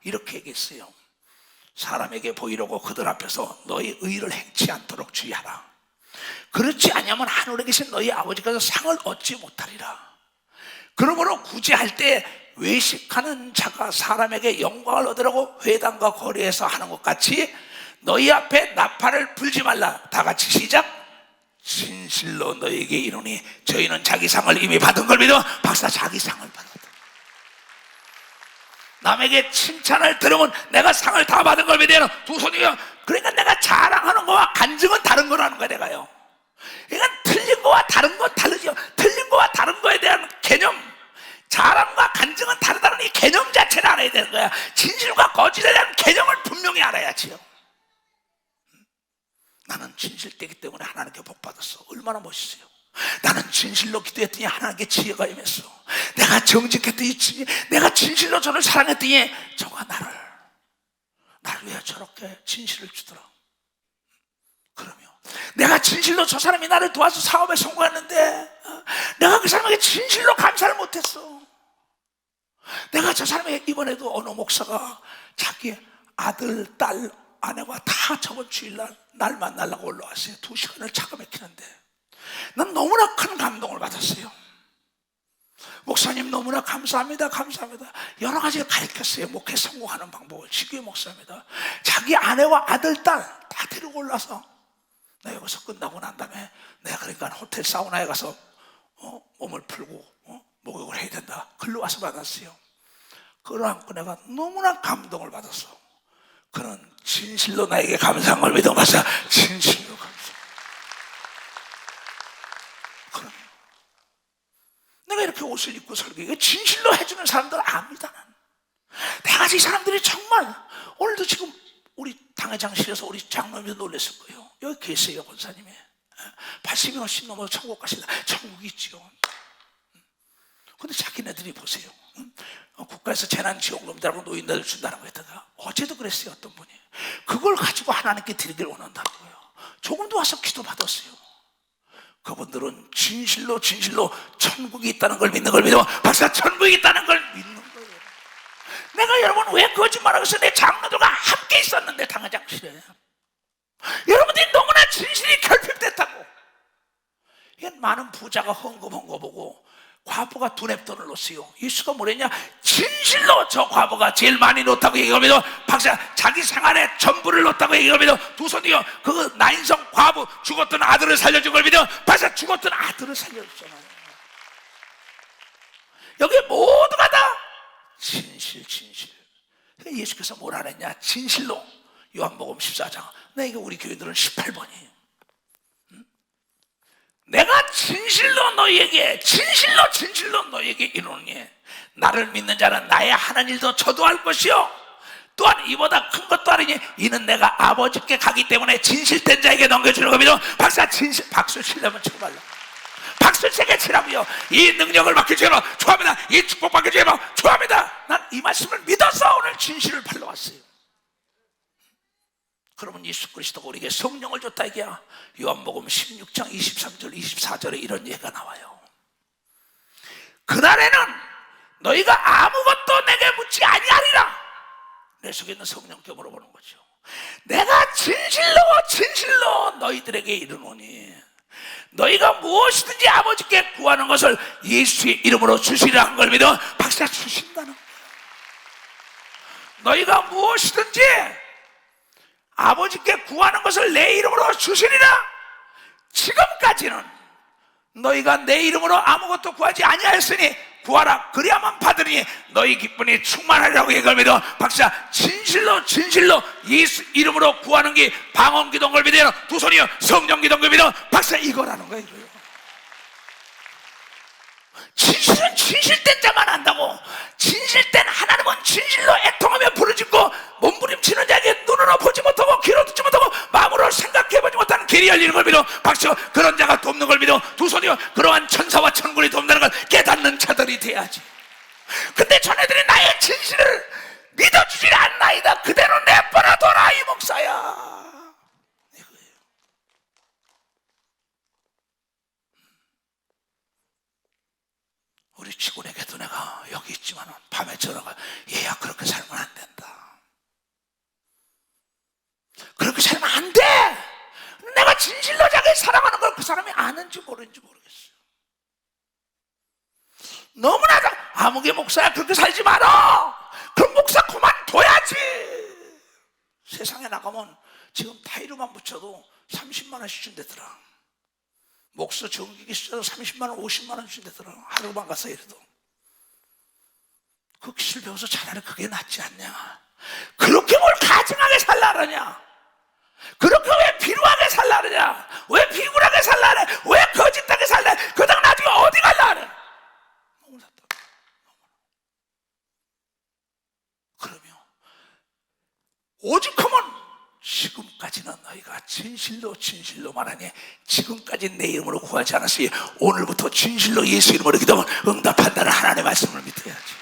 이렇게 얘기했어요. 사람에게 보이려고 그들 앞에서 너희 의를 행치 않도록 주의하라. 그렇지 않으면 하늘에 계신 너희 아버지께서 상을 얻지 못하리라. 그러므로 굳이 할 때 외식하는 자가 사람에게 영광을 얻으려고 회당과 거리에서 하는 것 같이 너희 앞에 나팔을 불지 말라. 다 같이 시작. 진실로 너에게 이르노니 저희는 자기 상을 이미 받은 걸 믿어. 박사 자기 상을 받았다. 남에게 칭찬을 들으면 내가 상을 다 받은 걸 믿어요. 두 손이요. 그러니까 내가 자랑하는 거와 간증은 다른 거라는 거야. 내가요. 그러니까 틀린 거와 다른 건 다르죠. 틀린 거와 다른 거에 대한 개념, 자랑과 간증은 다르다는 이 개념 자체를 알아야 되는 거야. 진실과 거짓에 대한 개념을 분명히 알아야지요. 나는 진실되기 때문에 하나님께 복 받았어. 얼마나 멋있어요. 나는 진실로 기도했더니 하나님께 지혜가 임했어. 내가 정직했더니 내가 진실로 저를 사랑했더니 저가 나를 왜 저렇게 진실을 주더라. 그러면 내가 진실로 저 사람이 나를 도와서 사업에 성공했는데 내가 그 사람에게 진실로 감사를 못했어. 내가 저 사람에게 이번에도 어느 목사가 자기 아들, 딸, 아내와 다 저번 주일날 날 만나려고 올라왔어요. 2시간을 차가 막히는데 난 너무나 큰 감동을 받았어요. 목사님 너무나 감사합니다. 감사합니다. 여러 가지를 가르쳤어요. 목회 성공하는 방법을. 지교회 목사입니다. 자기 아내와 아들, 딸 다 데리고 올라서 나 여기서 끝나고 난 다음에 내가 그러니까 호텔 사우나에 가서 몸을 풀고 목욕을 해야 된다. 글로 와서 받았어요. 그걸 안고 내가 너무나 감동을 받았어. 그는 진실로 나에게 감사한 걸 믿어 봤어. 진실로 감사. 그럼 내가 이렇게 옷을 입고 설교, 진실로 해주는 사람들 압니다. 내가 이 사람들이 정말 오늘도 지금 우리 당회장실에서 우리 장로님도 놀랐을 거예요. 여기 계세요, 권사님이. 80이 훨씬 넘어서 천국 가신다. 천국이 있지요. 근데 자기네들이 보세요. 국가에서 재난지원금들하고 노인들 준다는 거 했다가 어제도 그랬어요. 어떤 분이 그걸 가지고 하나님께 드리기를 원한다는 거예요. 조금도 와서 기도 받았어요. 그분들은 진실로 천국이 있다는 걸 믿는 걸 믿어. 박사, 천국이 있다는 걸 믿는 거예요. 내가 여러분 왜 거짓말하고 있어? 내 장로들과 함께 있었는데 당회장실에 여러분들이 너무나 진실이 결핍됐다고. 이건 많은 부자가 헌금한 거 보고 과부가 두뇌 돈을 놓았어요. 예수가 뭐랬냐? 진실로 저 과부가 제일 많이 놓았다고 얘기하면서 박사 자기 생활에 전부를 놓았다고 얘기하면서 두 손이요. 그 나인성 과부 죽었던 아들을 살려준 걸 믿어. 박사 죽었던 아들을 살려줬잖아요. 여기 모두가 다 진실. 예수께서 뭐라 그랬냐? 진실로. 요한복음 14장. 이게 우리 교회들은 18번이에요. 내가 진실로 너희에게 이르노니 나를 믿는 자는 나의 하는 일도 저도 할 것이요 또한 이보다 큰 것도 하리니 이는 내가 아버지께 가기 때문에 진실된 자에게 넘겨주는 겁니다. 박사 진실 박수 치려면 치고 말라. 박수 세게 치라고요. 이 능력을 맡겨 주시면 좋아합니다. 이 축복 맡겨 주시면 좋아합니다. 난 이 말씀을 믿어서 오늘 진실을 팔러 왔어요. 그러면 예수 그리스도가 우리에게 성령을 줬다 이게야. 요한복음 16장 23절 24절에 이런 얘기가 나와요. 그날에는 너희가 아무것도 내게 묻지 아니하리라. 내 속에 있는 성령께 물어보는 거죠. 내가 진실로 너희들에게 이르노니 너희가 무엇이든지 아버지께 구하는 것을 예수의 이름으로 주시리라 한 걸 믿어. 박사 주신다는 거예요. 너희가 무엇이든지 아버지께 구하는 것을 내 이름으로 주시리라. 지금까지는 너희가 내 이름으로 아무것도 구하지 아니하였으니 구하라 그리야만 받으니 너희 기쁨이 충만하리라고 얘기를 믿어. 박사 진실로 예수 이름으로 구하는 게 방언 기도인 걸 믿어요. 두 손이요 성령 기도인 걸 믿어. 박사 이거라는 거예요. 진실은 진실된 자만 안다고. 진실된 하나님은 진실로 애통하며 부르짖고 몸부림치는 자에게 눈으로 보지 못하고 귀로 듣지 못하고 마음으로 생각해보지 못하는 길이 열리는 걸 믿어. 박수 그런 자가 돕는 걸 믿어. 두 손이요 그러한 천사와 천군이 돕는다는 걸 깨닫는 자들이 돼야지. 근데 전애들이 나의 진실을 믿어주질 않나이다. 그대로 내버려둬라 이 목사야. 우리 직원에게도 내가 여기 있지만 밤에 전화가 얘야 그렇게 살면 안 된다. 그렇게 살면 안 돼. 내가 진실로 자기 사랑하는 걸 그 사람이 아는지 모르는지 모르겠어요. 너무나 아무개 목사야 그렇게 살지 마라. 그럼 목사 그만둬야지. 세상에 나가면 지금 타이르만 붙여도 30만 원씩 준대더라. 목사 정기기 쓰셔도 30만 원 50만 원 준대더라. 하루만 가서 이래도. 그 기술 배워서 차라리 그게 낫지 않냐. 그렇게 뭘 가증하게 살라 그러냐. 그렇게 왜 비루하게 살라 그러냐. 왜 비굴하게 살라 그래. 왜 거짓되게 살라 그래. 그러다가 나중에 어디 갈라 그래. 너무 답답해. 그러면 오죽하면 지금까지는 너희가 진실로 말하니 지금까지 내 이름으로 구하지 않았으니 오늘부터 진실로 예수 이름으로 기도하면 응답한다는 하나님의 말씀을 믿어야지.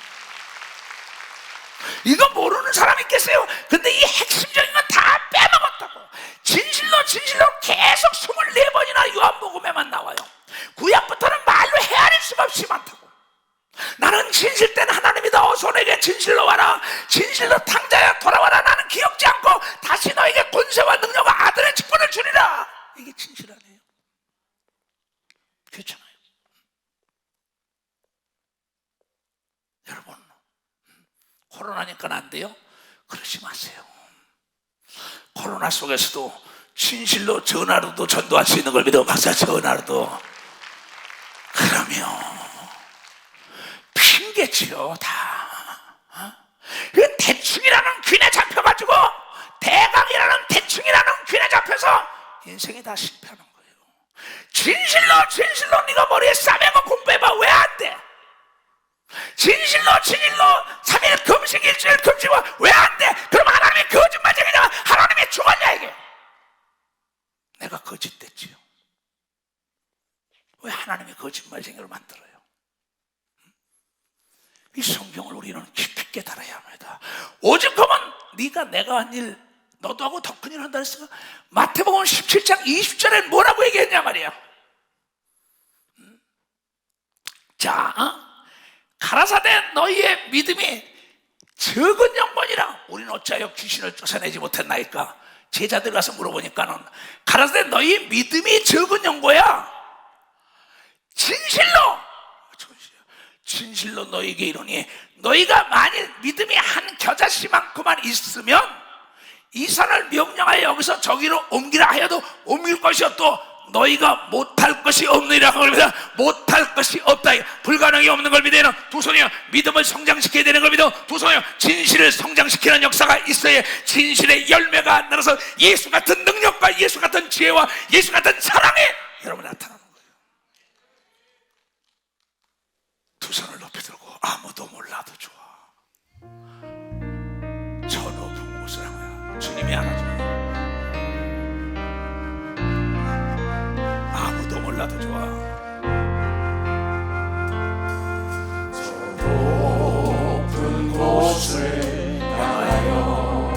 이거 모르는 사람 있겠어요? 근데 이 핵심적인 건 다 빼먹었다고. 진실로 계속 24번이나 요한복음에만 나와요. 구약부터는 말로 헤아릴 수가 없이 많다고. 나는 진실된 하나님이다. 어서 내게 진실로 와라. 진실로 탕자야 돌아와라. 나는 기억지 않고 다시 너에게 권세와 능력과 아들의 직분을 주리라. 이게 진실 아니에요? 괜찮아요. 여러분, 코로나니까 안 돼요? 그러지 마세요. 코로나 속에서도 진실로 전화로도 전도할 수 있는 걸 믿어. 박사, 전화로도. 그러면 핑계치요 다. 대충이라는 균에 잡혀가지고, 대강이라는 대충이라는 균에 잡혀서 인생이 다 실패하는 거예요. 진실로 네가 머리에 싸매고 공부해봐. 왜 안 돼? 진실로 3일 금식, 일주일 금식 왜 안 돼? 그럼 하나님이 거짓말쟁이냐? 하나님이 죽었냐 이게? 내가 거짓됐지요. 왜 하나님이 거짓말쟁이를 만들어요? 이 성경을 우리는 깊이 깨달아야 합니다. 오죽하면 네가 내가 한 일 너도 하고 더 큰 일 한다 했으니까 마태복음 17장 20절에 뭐라고 얘기했냐 말이야. 자, 가라사대 너희의 믿음이 적은 영혼이라. 우리는 어찌하여 귀신을 쫓아내지 못했나이까? 제자들 가서 물어보니까는 가라사대 너희 믿음이 적은 영혼이야. 진실로 너희에게 이르니 너희가 만일 믿음이 한 겨자씨만큼만 있으면 이 산을 명령하여 여기서 저기로 옮기라 하여도 옮길 것이 없고 너희가 못할 것이 없느니라. 그럽니다. 못할 것이 없다. 불가능이 없는 걸 믿어야 두 손이요 믿음을 성장시켜야 되는 걸 믿어. 두 손이요 진실을 성장시키는 역사가 있어야 진실의 열매가 나눠서 예수 같은 능력과 예수 같은 지혜와 예수 같은 사랑이 여러분 나타나는 거예요. 두 손을 높이 들고 아무도 몰라도 좋아. 저 높은 곳을 향하여 주님이 알아줘요. 아무도 몰라도 좋아. 저 높은 곳을 향하여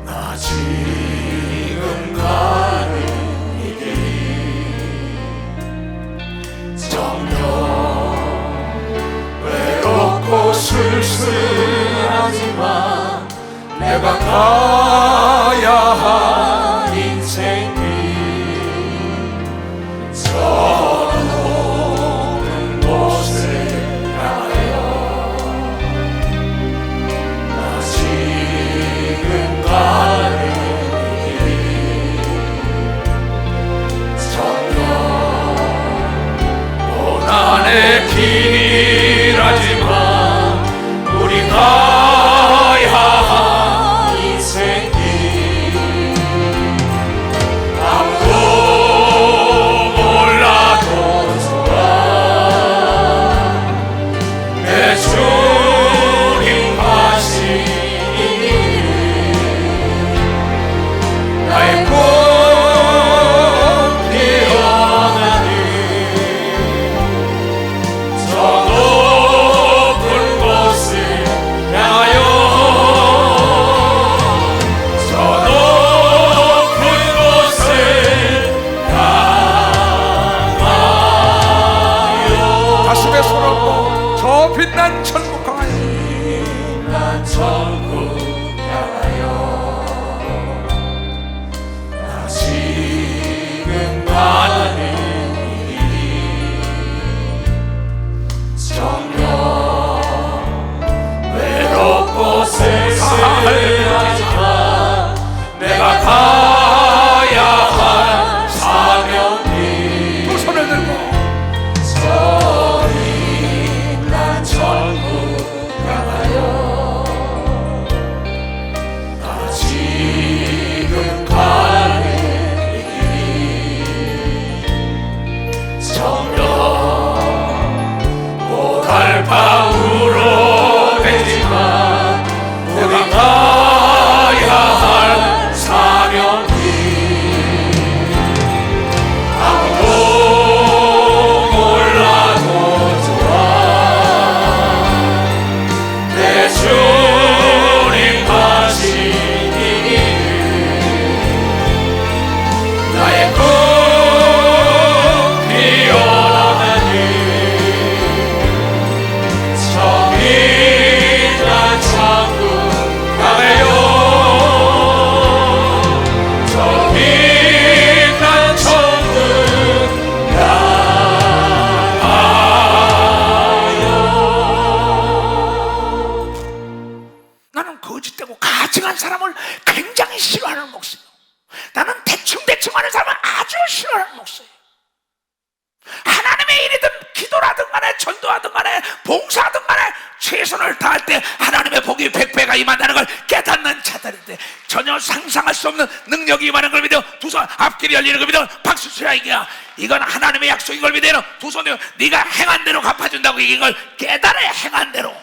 나 지금 가는 이 길 정녕 외롭고 쓸쓸하지만 내가 가야 할 인생 저 높은 곳을 향하여 나 지금 가는 길 정녕 고난의 길이라지만 우리 가야 할 인생 길 빛난 천국 향하여 빛난 천국 향하여 나 지금 가는 이 길 정녕 외롭고 쓸쓸하지만 내가 가야 할 사명길 두 손을 들고 천국 향하여 나 지금 가는 이 길 정녕 고달파우로 되지만 내가 가야 할 사명길 아무도 몰라도 주님 하시니 나의 꿈 피어나는 일 자들에게 하나님의 복이 100배가 임한다는 걸 깨닫는 자들인데, 전혀 상상할 수 없는 능력이 임하는 걸 믿어 두 손 앞길이 열리는 걸 믿어 박수 치라. 이건 하나님의 약속인 걸 믿어 두 손 네가 행한 대로 갚아준다고 얘기한 걸 깨달아. 행한 대로,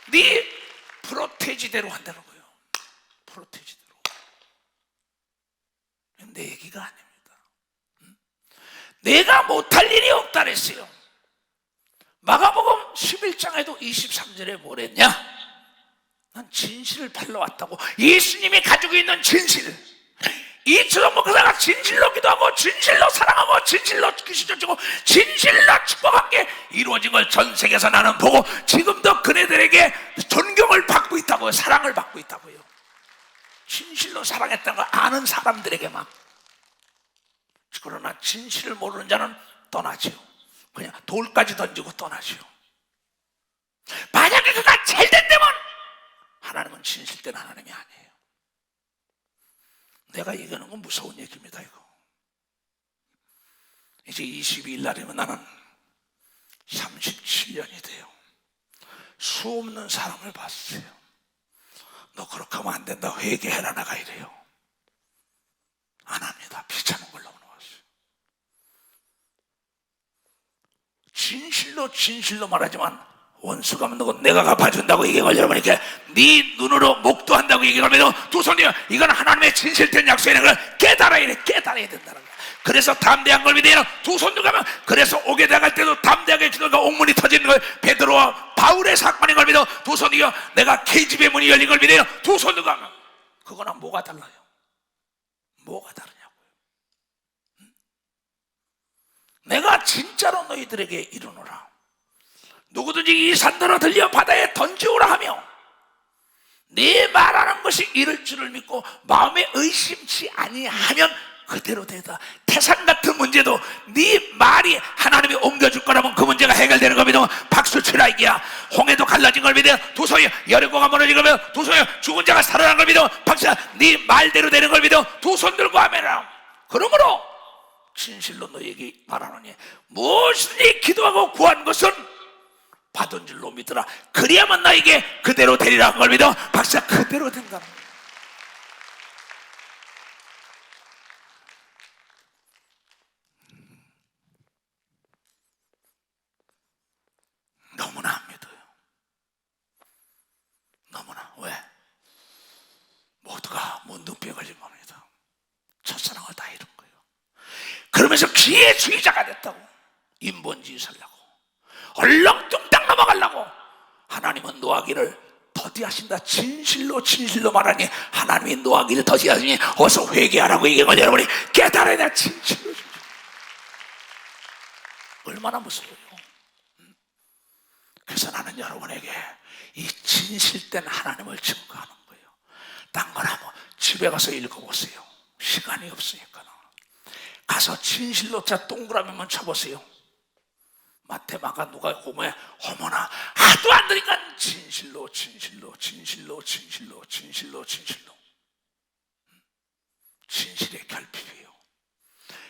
네 프로테지대로 한다는 거예요. 프로테지대로. 내 얘기가 아닙니다. 내가 못할 일이 없다 그랬어요. 마가복음 11장에도 23절에 뭐랬냐? 난 진실을 팔러 왔다고. 예수님이 가지고 있는 진실, 이철원 목사가 진실로 기도하고 진실로 사랑하고 진실로 귀신쫓고 진실로 축복한 게 이루어진 걸 전 세계에서 나는 보고 지금도 그네들에게 존경을 받고 있다고요. 사랑을 받고 있다고요. 진실로 사랑했다는 걸 아는 사람들에게만. 그러나 진실을 모르는 자는 떠나지요. 그냥 돌까지 던지고 떠나지요. 만약에 그가 잘 된다면 하나님은 진실된 하나님이 아니에요. 내가 얘기하는 건 무서운 얘기입니다. 이거 이제 22일 날이면 나는 37년이 돼요. 수 없는 사람을 봤어요. 너 그렇게 하면 안 된다, 회개해라, 나가 이래요. 안 합니다. 비참한 걸로 나왔어요. 진실로 말하지만 원수가 누구 내가 갚아준다고 얘기하고 여러분에게 네 눈으로 목도한다고 얘기하면 두 손이요, 이건 하나님의 진실된 약속이라는 걸 깨달아야 된다는 거야. 그래서 담대한 걸 믿어요. 두 손 들고 가면, 그래서 오게 나갈 때도 담대하게 기도가 옥문이 터지는 걸, 베드로와 바울의 사건인 걸 믿어 두 손이요, 내가 KGB의 문이 열린 걸 믿어요. 두 손 들고 가면 그거랑 뭐가 달라요? 뭐가 다르냐고요. 내가 진짜로 너희들에게 이르노라. 누구든지 이 산더러 들려 바다에 던지오라 하며 네 말하는 것이 이를 줄을 믿고 마음에 의심치 아니하면 그대로 되다. 태산 같은 문제도 네 말이 하나님이 옮겨줄 거라면 그 문제가 해결되는 걸 믿으면 박수 치라. 이기야. 홍해도 갈라진 걸 믿어 두 손이, 여리고가 무너진 걸 믿어 두 손이, 죽은 자가 살아난 걸 믿어 박수야. 네 말대로 되는 걸 믿어 두 손 들고 하면라. 그러므로 진실로 너에게 말하노니 무엇이든지 기도하고 구한 것은 받은 줄로 믿으라. 그리야만 나에게 그대로 되리라 한 걸 믿어 박수야. 그대로 된다는 거야. 너무나 안 믿어요. 너무나. 왜? 모두가 문둥병에 걸린 겁니다. 첫사랑을 다 잃은 거예요. 그러면서 기회주의자가 됐다고. 인본주의 살려고, 얼렁뚱땅 넘어가려고. 하나님은 노하기를 더디하신다. 진실로 말하니 하나님이 노하기를 더디하시니 어서 회개하라고 얘기하면 여러분이 깨달아야 돼. 진실로. 얼마나 무서워요. 그래서 나는 여러분에게 이 진실된 하나님을 증거하는 거예요. 딴 건 한번 집에 가서 읽어보세요. 시간이 없으니까. 가서 진실로 자 동그라미만 쳐보세요. 마태, 마가, 누가, 고모에 어머나 하도 안 되니까 진실로 진실의 결핍이에요.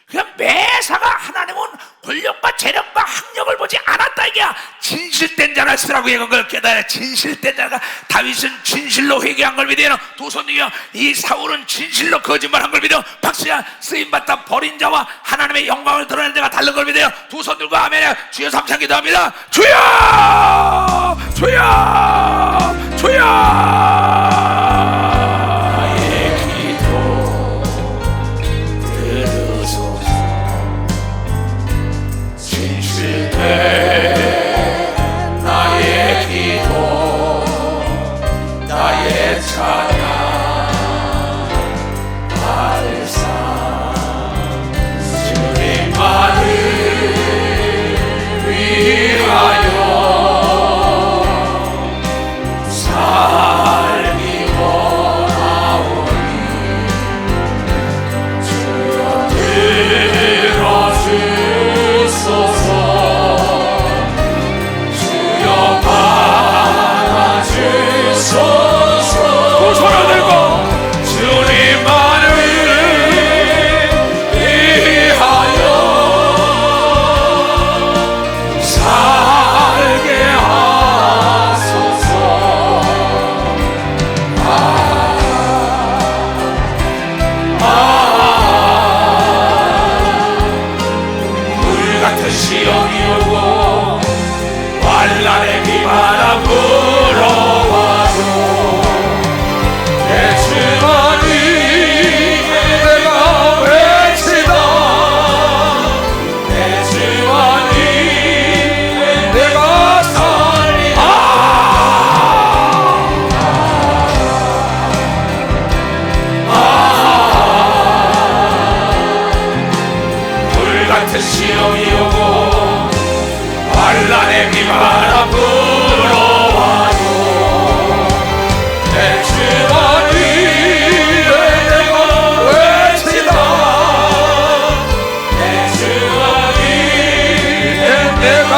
그냥 매사가 하나님은 권력과 재력과 학력을 보지 않았다 이게야. 진실된 자라 쓰라고 얘기한 걸 깨달아야. 진실된 자가, 다윗은 진실로 회개한 걸 믿어요. 두 손 위에 이 사울은 진실로 거짓말한 걸 믿어 박수야. 쓰임받다 버린 자와 하나님의 영광을 드러내는 자가 다른 걸 믿어요. 두 손 들고 아멘. 주여 삼창 기도합니다. 주여 주여 주여. 나의 기도, 나의 찬양 발사 주님만을 위하여 사 환난의 비바람 불어와도 내 주머니 내가 외치다 내 주머니 내가 살리다 불같은 시험이 오고 환난의 비바람 불어와도 내 주머니에 내가 외치다 내 주머니에 내가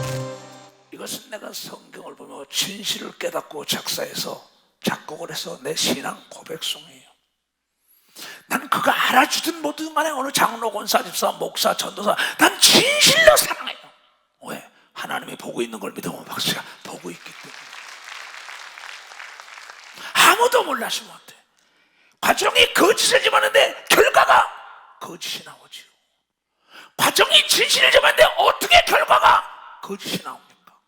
살리라. 이것은 내가 성경을 보며 진실을 깨닫고 작사해서 작곡을 해서 내 신앙 고백송이에요. 난 그거 알아주든 뭐든 간에 어느 장로, 권사, 집사, 목사, 전도사 난 진실로 사랑해요. 왜? 하나님이 보고 있는 걸 믿으면 박수야. 보고 있기 때문에. 아무도 몰라서 못해. 과정이 거짓을 집었는데 결과가 거짓이 나오지요. 과정이 진실을 집었는데 어떻게 결과가 거짓이 나옵니까?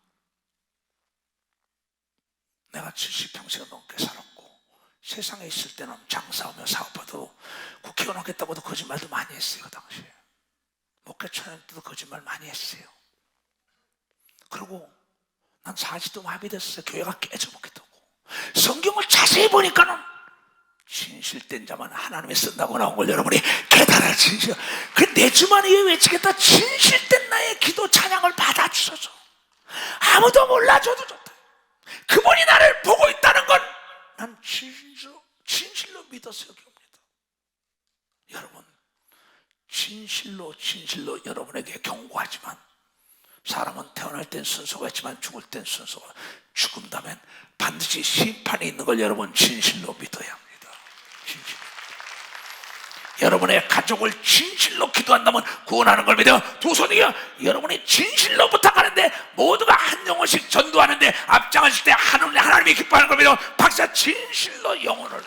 내가 70평생을 넘게 살았고 세상에 있을 때는 장사하며 사업하도 국회의원 하겠다고도 거짓말도 많이 했어요. 그 당시에 목회초년 때도 거짓말 많이 했어요. 그리고 난 사지도 마비됐어요. 교회가 깨져먹겠다고. 성경을 자세히 보니까는 진실된 자만 하나님이 쓴다고 나온 걸 여러분이 깨달아. 진실. 그 내 주머니에 외치겠다. 진실된 나의 기도 찬양을 받아주소서. 아무도 몰라줘도 좋다. 그분이 나를 보고 있다는 건 난 진실로 믿어서 여기옵니다. 여러분, 진실로 여러분에게 경고하지만 사람은 태어날 땐 순서가 있지만 죽을 땐 순서가 죽은 다음엔 반드시 심판이 있는 걸 여러분 진실로 믿어야 합니다. 진실. 여러분의 가족을 진실로 기도한다면 구원하는 걸 믿어. 두 손이요. 여러분이 진실로 부탁하는데 모두가 한 영혼씩 전도하는데 앞장하실 때 하나님이 기뻐하는 걸 믿어. 박사 진실로 영혼을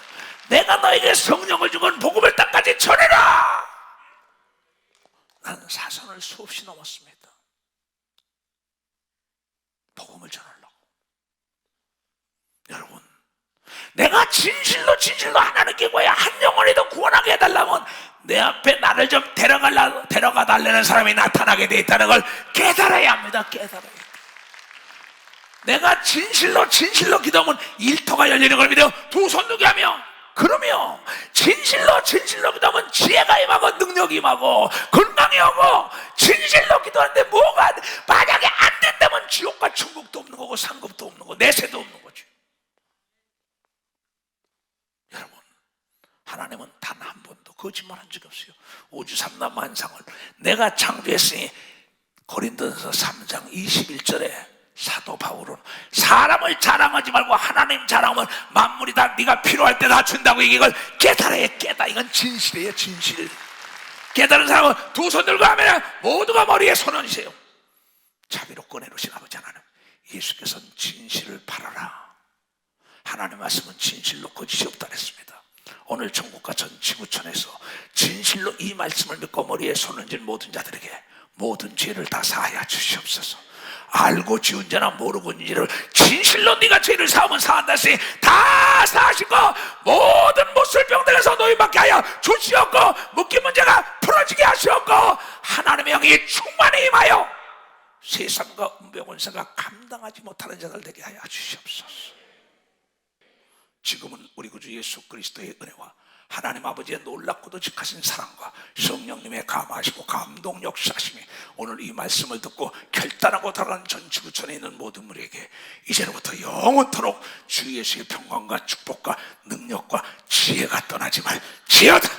내가 너에게 성령을 주건 복음을 땅까지 전해라. 나는 사선을 수없이 넘었습니다. 복음을 전하려고. 여러분, 내가 진실로 하나님께 구해야 한 영혼이도 구원하게 해달라면 내 앞에 나를 좀 데려가 달라는 사람이 나타나게 돼 있다는 걸 깨달아야 합니다. 깨달아야 돼. 내가 진실로 기도하면 일터가 열리는 걸 믿어. 두 손 두게 하며 그러면 진실로 기도하면 지혜가 임하고 능력이 임하고 건강이 오고 진실로 기도하는데 뭐가 만약에 안 된다면 지옥과 천국도 없는 거고 상급도 없는 거고 내세도 없는 거지. 여러분, 하나님은 단 한 번도 거짓말한 적이 없어요. 오주삼남만상을 내가 창조했으니 고린도전서 3장 21절에 사도 바울은 사람을 자랑하지 말고 하나님 자랑하면 만물이 다 네가 필요할 때 다 준다고 이걸 깨달아야 깨달아. 이건 진실이에요. 진실. 깨달은 사람은 두 손 들고 하면 모두가 머리에 손 얹으세요. 자비롭고 내놓으신 아버지 하나님, 예수께서는 진실을 바라라. 하나님 말씀은 진실로 거짓이 없다 그랬습니다. 오늘 전국과 전 지구촌에서 진실로 이 말씀을 믿고 머리에 손 얹은 모든 자들에게 모든 죄를 다 사하여 주시옵소서. 알고 지은 자나 모르고 있는 자를 진실로 네가 죄를 사하면 사한다 했으니 다 사하시고 모든 못술병들에서 노인받게 하여 주시옵고 묶인 문제가 풀어지게 하시옵고 하나님의 영이 충만히 임하여 세상과 운명원세가 감당하지 못하는 자들 되게 하여 주시옵소서. 지금은 우리 구주 예수 그리스도의 은혜와 하나님 아버지의 놀랍고도 직하신 사랑과 성령님의 감화하시고 감동 역사하심이 오늘 이 말씀을 듣고 결단하고 달아가는 전 지구촌에 있는 모든 우리에게 이제로부터 영원토록 주 예수의 평강과 축복과 능력과 지혜가 떠나지 말지어다.